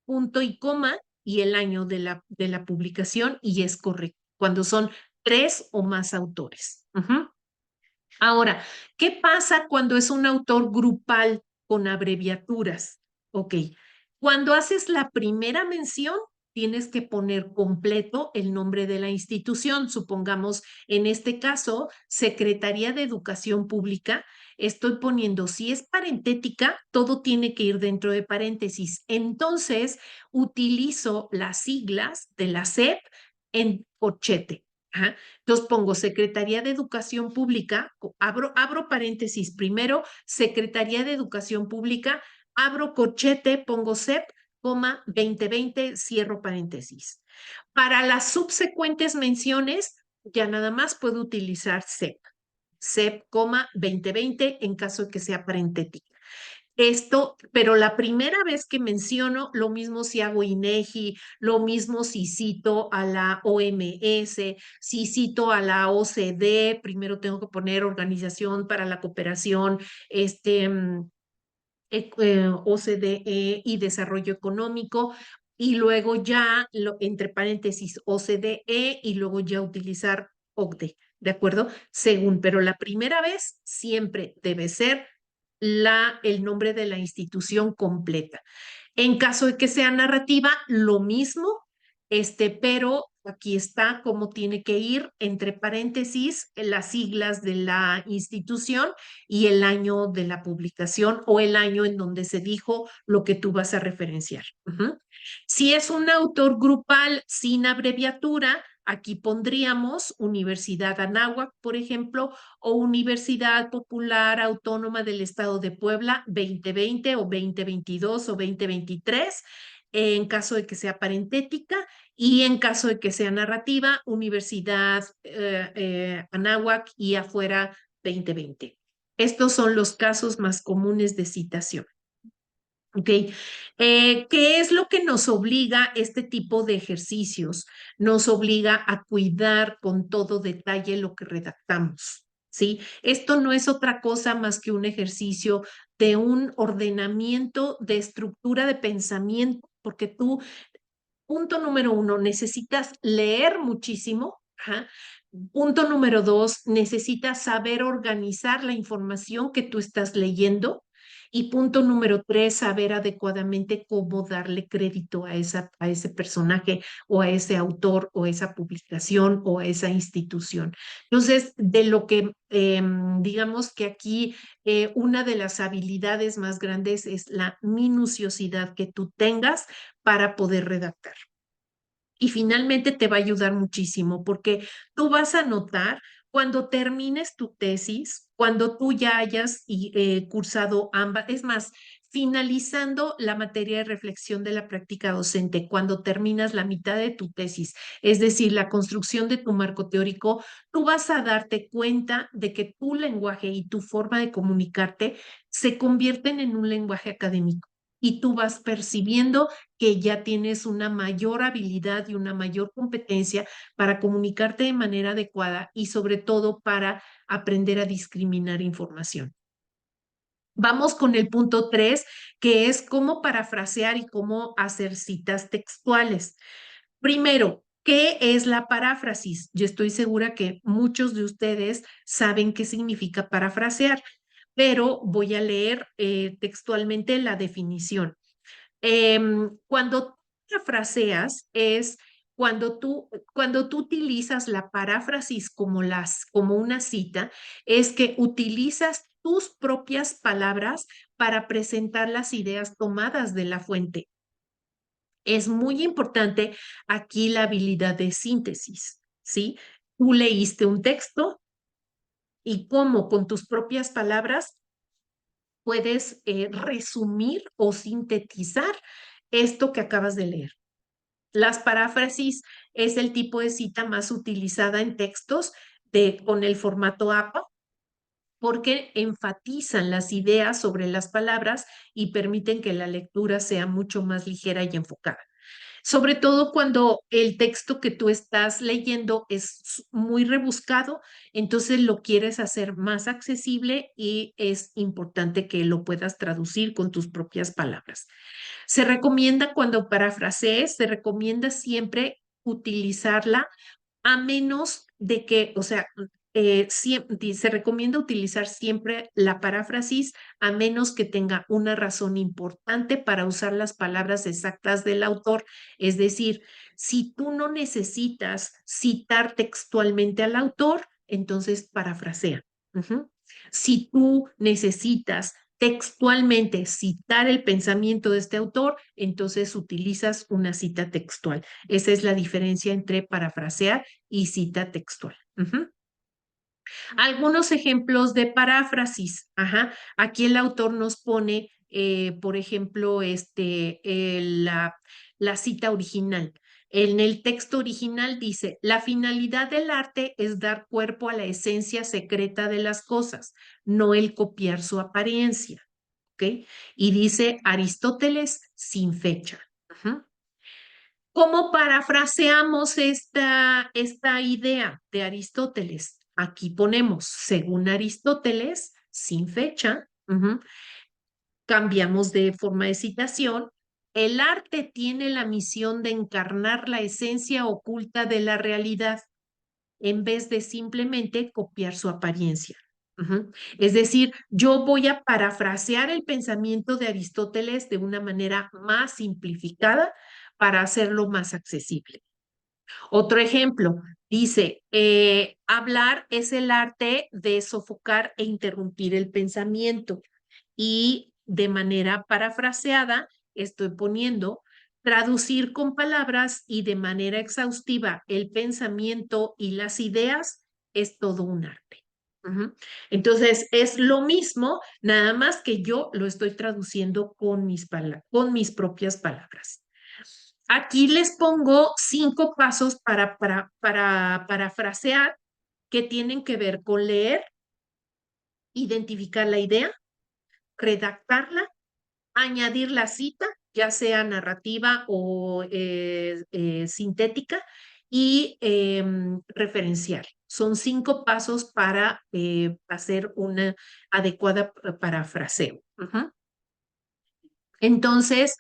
punto y coma, y el año de la publicación, y es correcto, cuando son tres o más autores. Ahora, ¿qué pasa cuando es un autor grupal con abreviaturas? Ok, cuando haces la primera mención, tienes que poner completo el nombre de la institución. Supongamos, en este caso, Secretaría de Educación Pública. Estoy poniendo, si es parentética, todo tiene que ir dentro de paréntesis. Entonces, utilizo las siglas de la SEP en corchete. Ajá. Entonces pongo Secretaría de Educación Pública, abro paréntesis primero, Secretaría de Educación Pública, abro corchete, pongo SEP, coma 2020, cierro paréntesis. Para las subsecuentes menciones, ya nada más puedo utilizar SEP, SEP, coma 2020 en caso de que sea parentética. Esto, pero la primera vez que menciono, lo mismo si hago INEGI, lo mismo si cito a la OMS, si cito a la OCDE, primero tengo que poner Organización para la Cooperación, OCDE y Desarrollo Económico, y luego ya, entre paréntesis, OCDE, y luego ya utilizar OCDE, ¿de acuerdo? Según, pero la primera vez siempre debe ser el nombre de la institución completa. En caso de que sea narrativa, lo mismo, pero aquí está cómo tiene que ir entre paréntesis las siglas de la institución y el año de la publicación o el año en donde se dijo lo que tú vas a referenciar. Si es un autor grupal sin abreviatura, aquí pondríamos Universidad Anáhuac, por ejemplo, o Universidad Popular Autónoma del Estado de Puebla 2020 o 2022 o 2023, en caso de que sea parentética, y en caso de que sea narrativa, Universidad Anáhuac y afuera 2020. Estos son los casos más comunes de citación. ¿Ok? ¿Qué es lo que nos obliga este tipo de ejercicios? Nos obliga a cuidar con todo detalle lo que redactamos. ¿Sí? Esto no es otra cosa más que un ejercicio de un ordenamiento de estructura de pensamiento, porque tú, punto número uno, necesitas leer muchísimo. Ajá. Punto número dos, necesitas saber organizar la información que tú estás leyendo. Y punto número tres, saber adecuadamente cómo darle crédito a ese personaje o a ese autor o esa publicación o a esa institución. Entonces, de lo que digamos que aquí una de las habilidades más grandes es la minuciosidad que tú tengas para poder redactar. Y finalmente te va a ayudar muchísimo porque tú vas a notar cuando termines tu tesis, cuando tú ya hayas cursado ambas, es más, finalizando la materia de reflexión de la práctica docente, cuando terminas la mitad de tu tesis, es decir, la construcción de tu marco teórico, tú vas a darte cuenta de que tu lenguaje y tu forma de comunicarte se convierten en un lenguaje académico y tú vas percibiendo que ya tienes una mayor habilidad y una mayor competencia para comunicarte de manera adecuada y sobre todo para aprender a discriminar información. Vamos con el punto 3, que es cómo parafrasear y cómo hacer citas textuales. Primero, ¿qué es la paráfrasis? Yo estoy segura que muchos de ustedes saben qué significa parafrasear, pero voy a leer textualmente la definición. Cuando parafraseas es cuando tú utilizas la paráfrasis como una cita, es que utilizas tus propias palabras para presentar las ideas tomadas de la fuente. Es muy importante aquí la habilidad de síntesis, ¿sí? Tú leíste un texto y cómo con tus propias palabras puedes resumir o sintetizar esto que acabas de leer. Las paráfrasis es el tipo de cita más utilizada en textos con el formato APA porque enfatizan las ideas sobre las palabras y permiten que la lectura sea mucho más ligera y enfocada. Sobre todo cuando el texto que tú estás leyendo es muy rebuscado, entonces lo quieres hacer más accesible y es importante que lo puedas traducir con tus propias palabras. Se recomienda cuando parafrasees, se recomienda siempre utilizarla a menos de que, o sea, se recomienda utilizar siempre la paráfrasis a menos que tenga una razón importante para usar las palabras exactas del autor. Es decir, si tú no necesitas citar textualmente al autor, entonces parafrasea. Ujú. Si tú necesitas textualmente citar el pensamiento de este autor, entonces utilizas una cita textual. Esa es la diferencia entre parafrasear y cita textual. Ujú. Algunos ejemplos de paráfrasis. Ajá. Aquí el autor nos pone, por ejemplo, la cita original. En el texto original dice, la finalidad del arte es dar cuerpo a la esencia secreta de las cosas, no el copiar su apariencia. ¿Ok? Y dice Aristóteles sin fecha. Ajá. ¿Cómo parafraseamos esta idea de Aristóteles? Aquí ponemos, según Aristóteles, sin fecha, cambiamos de forma de citación. El arte tiene la misión de encarnar la esencia oculta de la realidad en vez de simplemente copiar su apariencia. Es decir, yo voy a parafrasear el pensamiento de Aristóteles de una manera más simplificada para hacerlo más accesible. Otro ejemplo, dice, hablar es el arte de sofocar e interrumpir el pensamiento. Y de manera parafraseada, estoy poniendo traducir con palabras y de manera exhaustiva el pensamiento y las ideas es todo un arte. Ujú. Entonces, es lo mismo, nada más que yo lo estoy traduciendo con mis propias palabras. Aquí les pongo 5 pasos para parafrasear que tienen que ver con leer, identificar la idea, redactarla, añadir la cita, ya sea narrativa o sintética, y referenciar. Son 5 pasos para hacer una adecuada parafraseo. Entonces,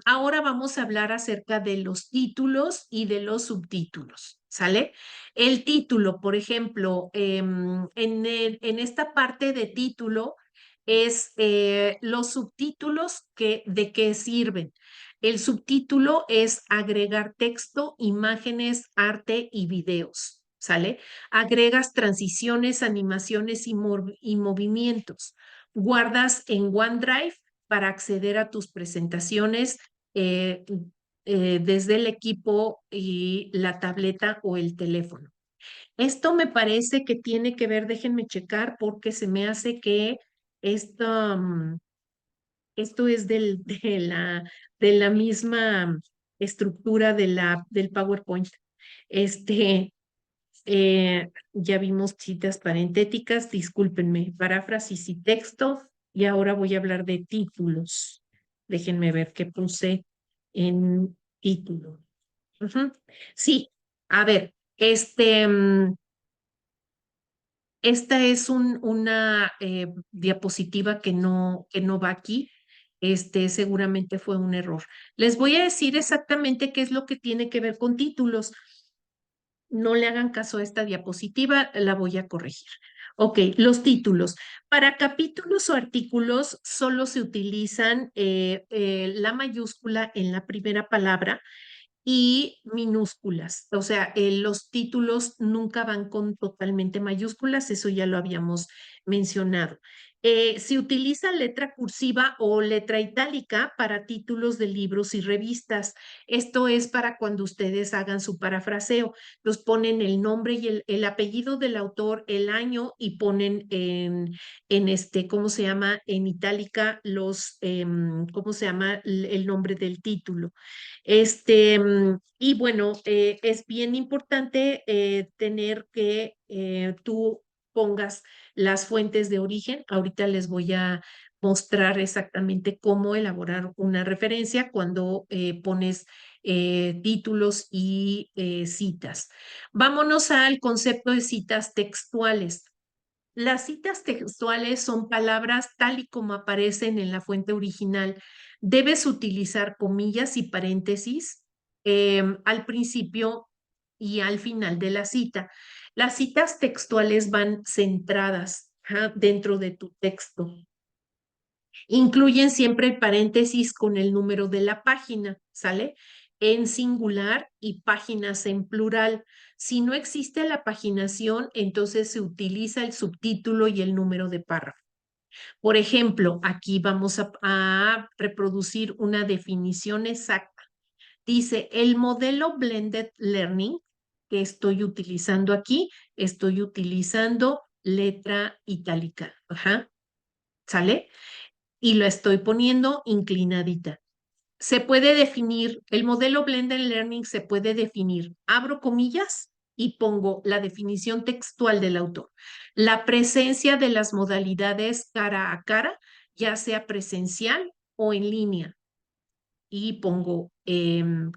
ahora vamos a hablar acerca de los títulos y de los subtítulos, ¿sale? El título, por ejemplo, en esta parte de título es los subtítulos de qué sirven. El subtítulo es agregar texto, imágenes, arte y videos, ¿sale? Agregas transiciones, animaciones y movimientos. Guardas en OneDrive para acceder a tus presentaciones eh, desde el equipo y la tableta o el teléfono. Esto me parece que tiene que ver, déjenme checar porque se me hace que esto, esto es de la misma estructura del PowerPoint. Este, ya vimos citas parentéticas, discúlpenme, paráfrasis y texto, y ahora voy a hablar de títulos. Déjenme ver qué puse en título. Ujú. Sí, a ver, esta es una diapositiva que no va aquí. Seguramente fue un error. Les voy a decir exactamente qué es lo que tiene que ver con títulos. No le hagan caso a esta diapositiva, la voy a corregir. Ok, los títulos. Para capítulos o artículos solo se utilizan la mayúscula en la primera palabra y minúsculas. O sea, los títulos nunca van con totalmente mayúsculas, eso ya lo habíamos mencionado. Se utiliza letra cursiva o letra itálica para títulos de libros y revistas. Esto es para cuando ustedes hagan su parafraseo. Los ponen el nombre y el apellido del autor, el año y ponen ¿cómo se llama? En itálica ¿cómo se llama? El nombre del título. Y bueno, es bien importante tener que tú pongas las fuentes de origen. Ahorita les voy a mostrar exactamente cómo elaborar una referencia cuando pones títulos y citas. Vámonos al concepto de citas textuales. Las citas textuales son palabras tal y como aparecen en la fuente original. Debes utilizar comillas y paréntesis al principio y al final de la cita. Las citas textuales van centradas, ajá, dentro de tu texto. Incluyen siempre el paréntesis con el número de la página, ¿sale? En singular y páginas en plural. Si no existe la paginación, entonces se utiliza el subtítulo y el número de párrafo. Por ejemplo, aquí vamos a reproducir una definición exacta. Dice, el modelo Blended Learning que estoy utilizando aquí, estoy utilizando letra itálica. Ajá, ¿sale? Y lo estoy poniendo inclinadita. Se puede definir, el modelo Blended Learning se puede definir, abro comillas y pongo la definición textual del autor. La presencia de las modalidades cara a cara, ya sea presencial o en línea. Y pongo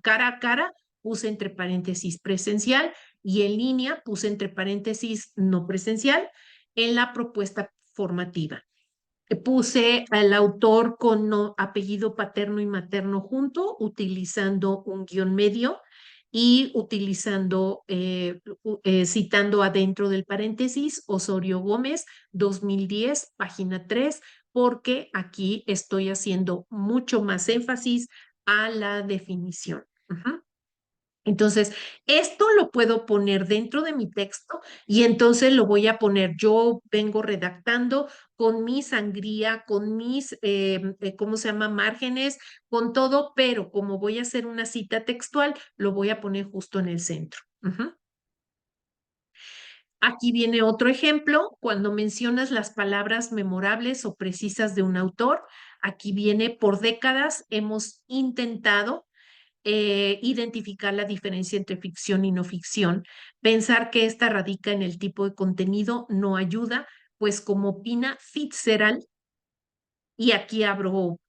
cara a cara, puse entre paréntesis presencial y en línea puse entre paréntesis no presencial en la propuesta formativa. Puse al autor con apellido paterno y materno junto, utilizando un guión medio y utilizando, citando adentro del paréntesis Osorio Gómez, 2010, página 3, porque aquí estoy haciendo mucho más énfasis a la definición. Ujú. Entonces, esto lo puedo poner dentro de mi texto y entonces lo voy a poner, yo vengo redactando con mi sangría, con mis, ¿cómo se llama? Márgenes, con todo, pero como voy a hacer una cita textual, lo voy a poner justo en el centro. Ujú. Aquí viene otro ejemplo, cuando mencionas las palabras memorables o precisas de un autor, aquí viene, por décadas hemos intentado identificar la diferencia entre ficción y no ficción. Pensar que esta radica en el tipo de contenido no ayuda, pues como opina Fitzgerald, y aquí abro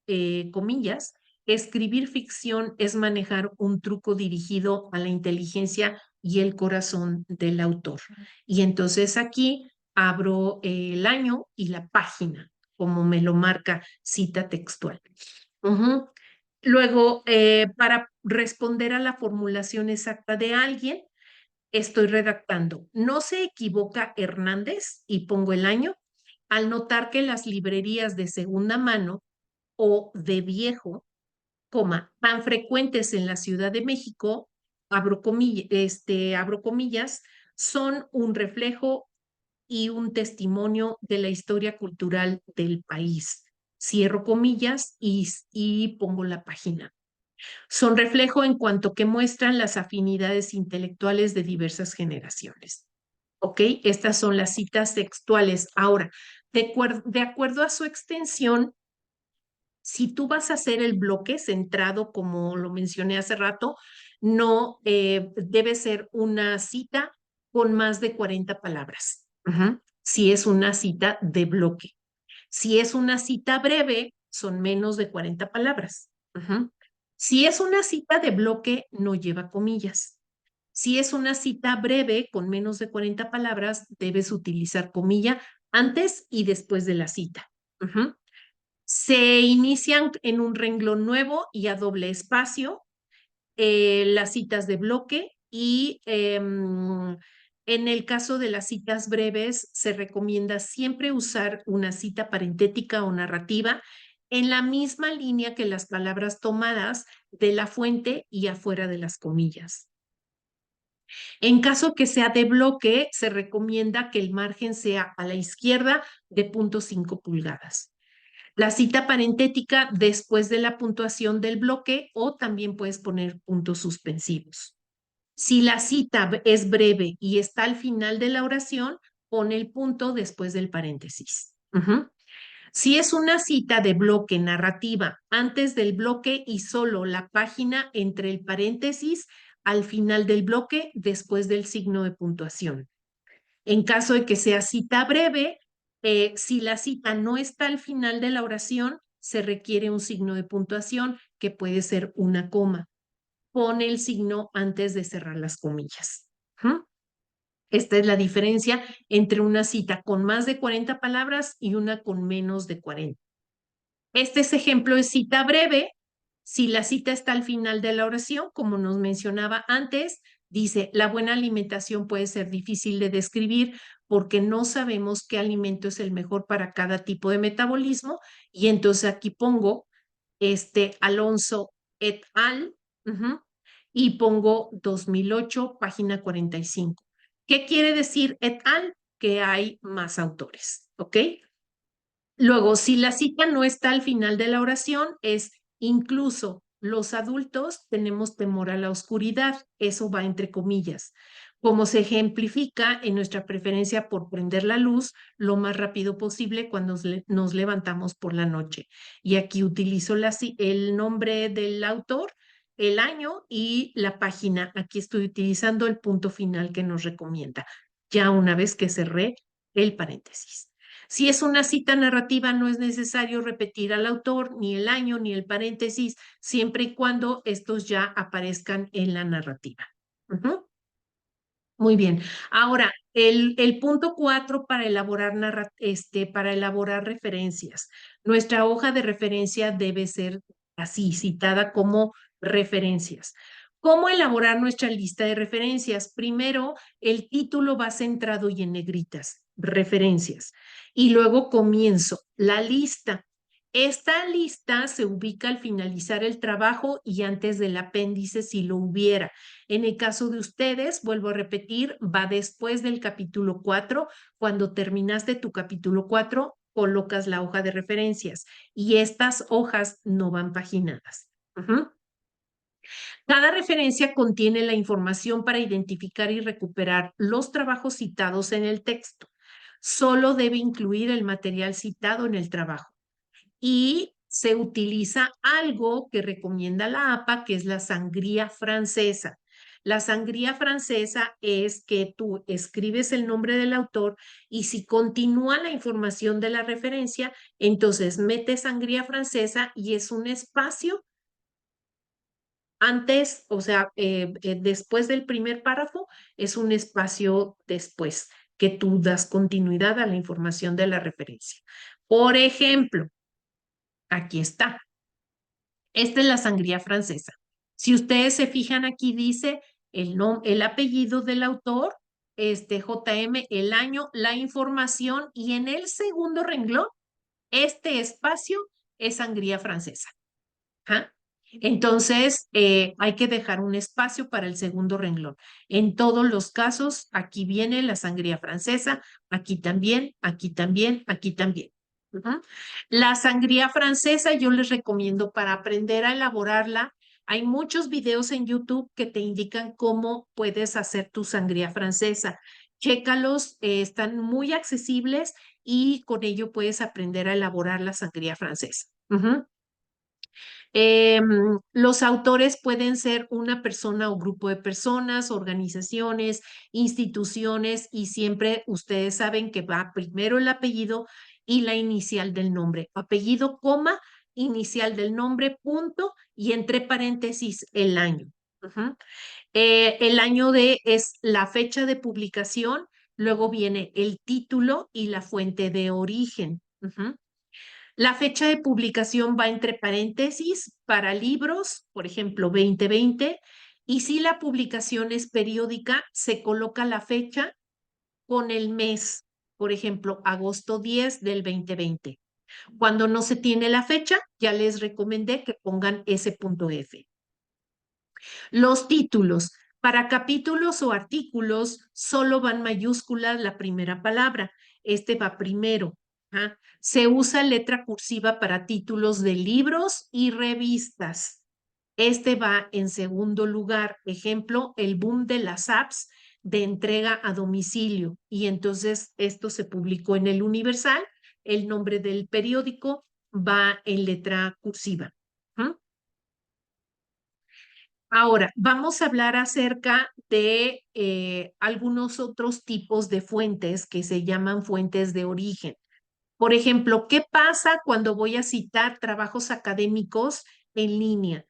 comillas, escribir ficción es manejar un truco dirigido a la inteligencia y el corazón del autor. Y entonces aquí abro el año y la página, como me lo marca cita textual. Ujú. Luego, para responder a la formulación exacta de alguien, estoy redactando. No se equivoca Hernández y pongo el año al notar que las librerías de segunda mano o de viejo, coma, tan frecuentes en la Ciudad de México, abro comillas, son un reflejo y un testimonio de la historia cultural del país. Cierro comillas y pongo la página. Son reflejo en cuanto que muestran las afinidades intelectuales de diversas generaciones. ¿Ok? Estas son las citas textuales. Ahora, de acuerdo a su extensión, si tú vas a hacer el bloque centrado, como lo mencioné hace rato, no debe ser una cita con más de 40 palabras. Si es una cita de bloque. Si es una cita breve, son menos de 40 palabras. Si es una cita de bloque, no lleva comillas. Si es una cita breve con menos de 40 palabras, debes utilizar comilla antes y después de la cita. Se inician en un renglón nuevo y a doble espacio las citas de bloque y en el caso de las citas breves se recomienda siempre usar una cita parentética o narrativa en la misma línea que las palabras tomadas de la fuente y afuera de las comillas. En caso que sea de bloque, se recomienda que el margen sea a la izquierda de 0.5 pulgadas. La cita parentética después de la puntuación del bloque o también puedes poner puntos suspensivos. Si la cita es breve y está al final de la oración, pone el punto después del paréntesis. Si es una cita de bloque narrativa antes del bloque y solo la página entre el paréntesis al final del bloque después del signo de puntuación. En caso de que sea cita breve, si la cita no está al final de la oración, se requiere un signo de puntuación que puede ser una coma. Pone el signo antes de cerrar las comillas. ¿Mm? Esta es la diferencia entre una cita con más de 40 palabras y una con menos de 40. Este es ejemplo de cita breve. Si la cita está al final de la oración, como nos mencionaba antes, dice, la buena alimentación puede ser difícil de describir porque no sabemos qué alimento es el mejor para cada tipo de metabolismo. Y entonces aquí pongo Alonso et al. Y pongo 2008, página 45. ¿Qué quiere decir et al? Que hay más autores, ¿ok? Luego, si la cita no está al final de la oración, es incluso los adultos tenemos temor a la oscuridad. Eso va entre comillas. Como se ejemplifica en nuestra preferencia por prender la luz lo más rápido posible cuando nos levantamos por la noche. Y aquí utilizo el nombre del autor, el año y la página. Aquí estoy utilizando el punto final que nos recomienda, ya una vez que cerré el paréntesis. Si es una cita narrativa, no es necesario repetir al autor, ni el año, ni el paréntesis, siempre y cuando estos ya aparezcan en la narrativa. Muy bien. Ahora, el punto 4 para para elaborar referencias. Nuestra hoja de referencia debe ser así, citada como referencias. ¿Cómo elaborar nuestra lista de referencias? Primero, el título va centrado y en negritas, referencias. Y luego comienzo la lista. Esta lista se ubica al finalizar el trabajo y antes del apéndice si lo hubiera. En el caso de ustedes, vuelvo a repetir, va después del capítulo 4. Cuando terminaste tu capítulo 4, colocas la hoja de referencias y estas hojas no van paginadas. Cada referencia contiene la información para identificar y recuperar los trabajos citados en el texto. Solo debe incluir el material citado en el trabajo. Y se utiliza algo que recomienda la APA, que es la sangría francesa. La sangría francesa es que tú escribes el nombre del autor y si continúa la información de la referencia, entonces metes sangría francesa y es un espacio antes, o sea, después del primer párrafo, es un espacio después que tú das continuidad a la información de la referencia. Por ejemplo, aquí está. Esta es la sangría francesa. Si ustedes se fijan aquí dice el apellido del autor, JM, el año, la información y en el segundo renglón, este espacio es sangría francesa. ¿Ah? Entonces, hay que dejar un espacio para el segundo renglón. En todos los casos, aquí viene la sangría francesa, aquí también, aquí también, aquí también. La sangría francesa yo les recomiendo para aprender a elaborarla. Hay muchos videos en YouTube que te indican cómo puedes hacer tu sangría francesa. Chécalos, están muy accesibles y con ello puedes aprender a elaborar la sangría francesa. Los autores pueden ser una persona o grupo de personas, organizaciones, instituciones y siempre ustedes saben que va primero el apellido y la inicial del nombre. Apellido, coma, inicial del nombre, punto y entre paréntesis el año. El año es la fecha de publicación, luego viene el título y la fuente de origen. La fecha de publicación va entre paréntesis para libros, por ejemplo, 2020, y si la publicación es periódica, se coloca la fecha con el mes, por ejemplo, agosto 10 del 2020. Cuando no se tiene la fecha, ya les recomendé que pongan ese punto F. Los títulos. Para capítulos o artículos solo van mayúsculas la primera palabra. Este va primero. Se usa letra cursiva para títulos de libros y revistas. Este va en segundo lugar. Ejemplo, el boom de las apps de entrega a domicilio. Y entonces esto se publicó en el Universal. El nombre del periódico va en letra cursiva. Ahora, vamos a hablar acerca de algunos otros tipos de fuentes que se llaman fuentes de origen. Por ejemplo, ¿qué pasa cuando voy a citar trabajos académicos en línea?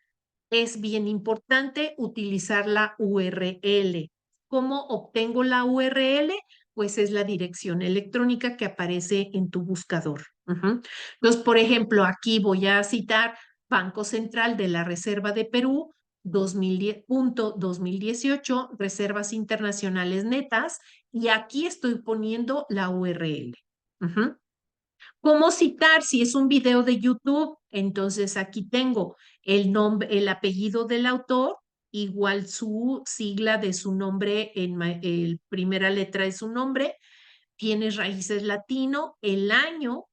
Es bien importante utilizar la URL. ¿Cómo obtengo la URL? Pues es la dirección electrónica que aparece en tu buscador. Entonces, por ejemplo, aquí voy a citar Banco Central de la Reserva de Perú, 2018, reservas internacionales netas, y aquí estoy poniendo la URL. ¿Cómo citar? Si es un video de YouTube, entonces aquí tengo el nombre, el apellido del autor, igual su sigla de su nombre, el primera letra de su nombre, tienes raíces latino, el año,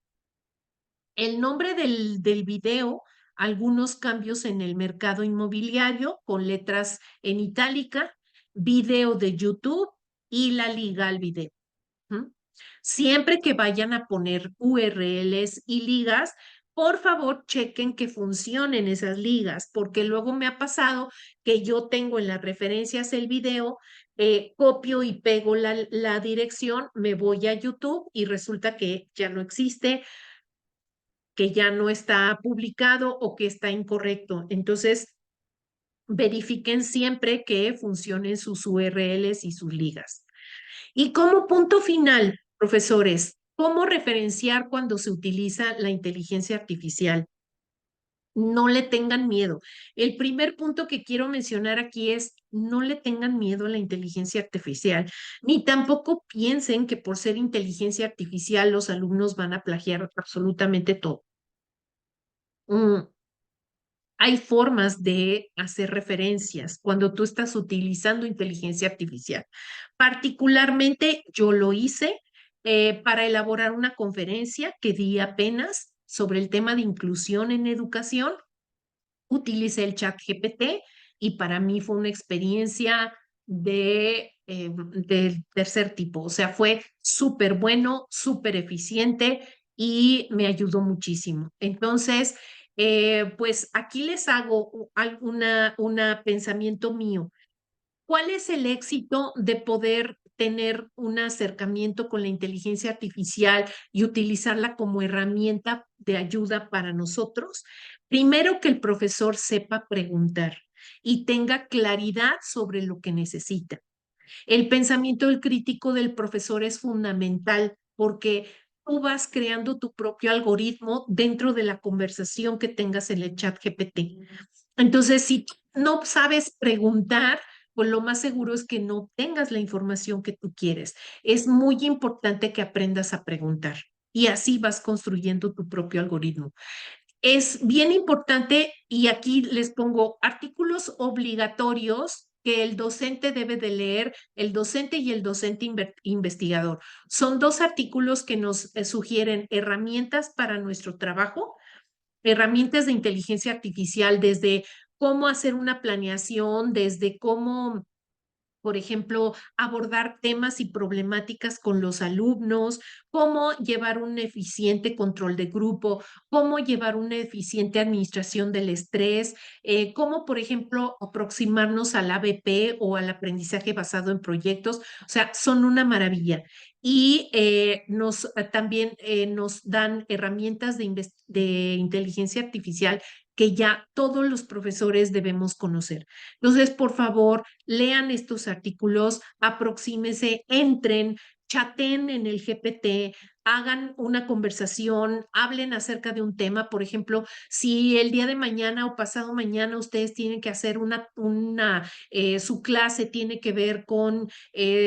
el nombre del video, algunos cambios en el mercado inmobiliario con letras en itálica, video de YouTube y la liga al video. ¿Mm? Siempre que vayan a poner URLs y ligas, por favor chequen que funcionen esas ligas, porque luego me ha pasado que yo tengo en las referencias el video, copio y pego la dirección, me voy a YouTube y resulta que ya no existe, que ya no está publicado o que está incorrecto. Entonces, verifiquen siempre que funcionen sus URLs y sus ligas. Y como punto final, profesores, ¿cómo referenciar cuando se utiliza la inteligencia artificial? No le tengan miedo. El primer punto que quiero mencionar aquí es no le tengan miedo a la inteligencia artificial, ni tampoco piensen que por ser inteligencia artificial los alumnos van a plagiar absolutamente todo. Mm, Hay formas de hacer referencias cuando tú estás utilizando inteligencia artificial. Particularmente yo lo hice para elaborar una conferencia que di apenas sobre el tema de inclusión en educación. Utilicé el chat GPT y para mí fue una experiencia de tercer tipo. O sea, fue súper bueno, súper eficiente y me ayudó muchísimo. Entonces, pues aquí les hago una pensamiento mío. ¿Cuál es el éxito de poder tener un acercamiento con la inteligencia artificial y utilizarla como herramienta de ayuda para nosotros? Primero, que el profesor sepa preguntar y tenga claridad sobre lo que necesita. El pensamiento del crítico del profesor es fundamental porque tú vas creando tu propio algoritmo dentro de la conversación que tengas en el chat GPT. Entonces, si no sabes preguntar, pues lo más seguro es que no tengas la información que tú quieres. Es muy importante que aprendas a preguntar y así vas construyendo tu propio algoritmo. Es bien importante, y aquí les pongo artículos obligatorios que el docente debe de leer, el docente y el docente investigador. Son dos artículos que nos sugieren herramientas para nuestro trabajo, herramientas de inteligencia artificial, desde cómo hacer una planeación, desde cómo, por ejemplo, abordar temas y problemáticas con los alumnos, cómo llevar un eficiente control de grupo, cómo llevar una eficiente administración del estrés, cómo, por ejemplo, aproximarnos al ABP o al aprendizaje basado en proyectos. O sea, son una maravilla. Y también nos dan herramientas de inteligencia artificial que ya todos los profesores debemos conocer. Entonces, por favor, lean estos artículos, aproxímense, entren, chaten en el GPT, hagan una conversación, hablen acerca de un tema. Por ejemplo, si el día de mañana o pasado mañana ustedes tienen que hacer su clase tiene que ver con,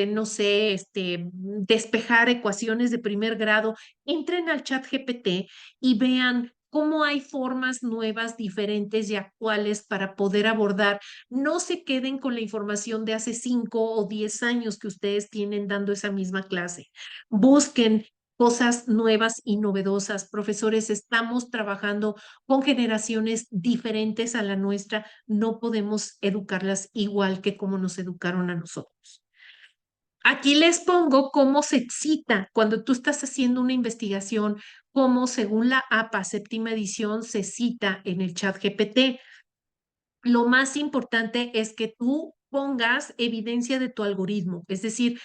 no sé, despejar ecuaciones de primer grado, entren al chat GPT y vean cómo hay formas nuevas, diferentes y actuales para poder abordar. No se queden con la información de hace 5 o 10 años que ustedes tienen dando esa misma clase. Busquen cosas nuevas y novedosas. Profesores, estamos trabajando con generaciones diferentes a la nuestra. No podemos educarlas igual que como nos educaron a nosotros. Aquí les pongo cómo se cita cuando tú estás haciendo una investigación, cómo según la APA séptima edición se cita en el chat GPT. lo más importante es que tú pongas evidencia de tu algoritmo, es decir,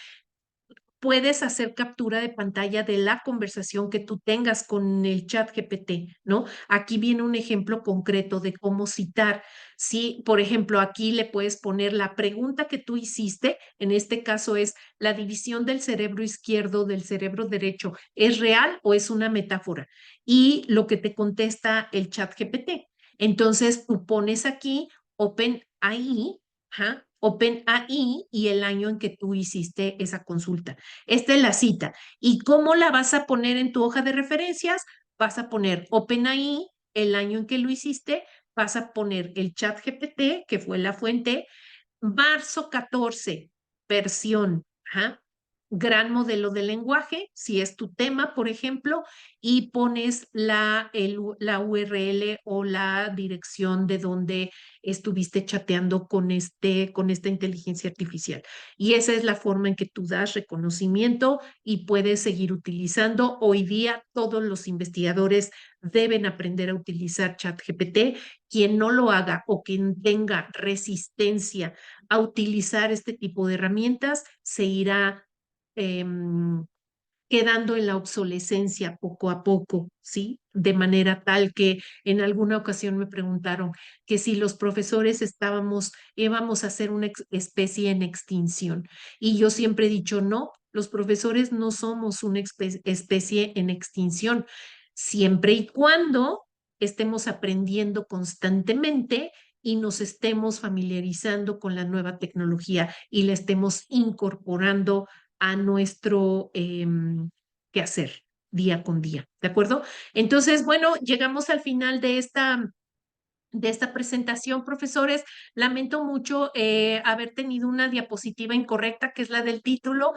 puedes hacer captura de pantalla de la conversación que tú tengas con el chat GPT, ¿no? Aquí viene un ejemplo concreto de cómo citar. Si, por ejemplo, aquí le puedes poner la pregunta que tú hiciste, en este caso es, ¿la división del cerebro izquierdo del cerebro derecho es real o es una metáfora? Y lo que te contesta el chat GPT. Entonces, tú pones aquí OpenAI, ajá, OpenAI y el año en que tú hiciste esa consulta. Esta es la cita. ¿Y cómo la vas a poner en tu hoja de referencias? Vas a poner OpenAI, el año en que lo hiciste, vas a poner el chat GPT, que fue la fuente, marzo 14, versión, ajá, gran modelo de lenguaje, si es tu tema, por ejemplo, y pones la URL o la dirección de donde estuviste chateando con esta inteligencia artificial. Y esa es la forma en que tú das reconocimiento y puedes seguir utilizando. Hoy día todos los investigadores deben aprender a utilizar ChatGPT. Quien no lo haga o quien tenga resistencia a utilizar este tipo de herramientas se irá quedando en la obsolescencia poco a poco, ¿sí? De manera tal que en alguna ocasión me preguntaron que si los profesores íbamos a ser una especie en extinción. Y yo siempre he dicho, no, los profesores no somos una especie en extinción, siempre y cuando estemos aprendiendo constantemente y nos estemos familiarizando con la nueva tecnología y la estemos incorporando a nuestro quehacer día con día, ¿de acuerdo? Entonces, bueno, llegamos al final de esta presentación, profesores. Lamento mucho haber tenido una diapositiva incorrecta, que es la del título.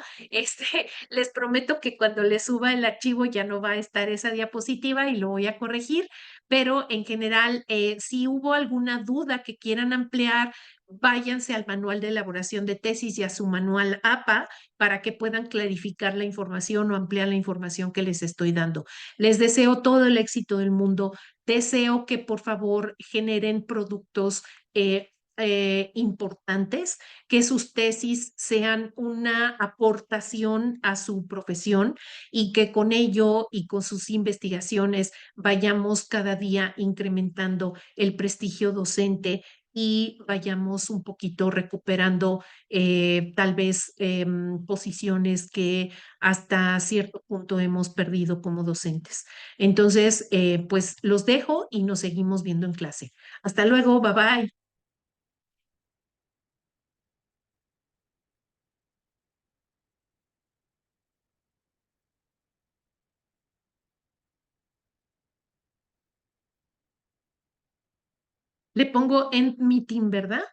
Les prometo que cuando les suba el archivo ya no va a estar esa diapositiva y lo voy a corregir, pero en general, si hubo alguna duda que quieran ampliar, váyanse al manual de elaboración de tesis y a su manual APA para que puedan clarificar la información o ampliar la información que les estoy dando. Les deseo todo el éxito del mundo. Deseo que por favor generen productos importantes, que sus tesis sean una aportación a su profesión y que con ello y con sus investigaciones vayamos cada día incrementando el prestigio docente y vayamos un poquito recuperando tal vez posiciones que hasta cierto punto hemos perdido como docentes. Entonces, pues los dejo y nos seguimos viendo en clase. Hasta luego, bye bye. Le pongo en meeting, ¿verdad?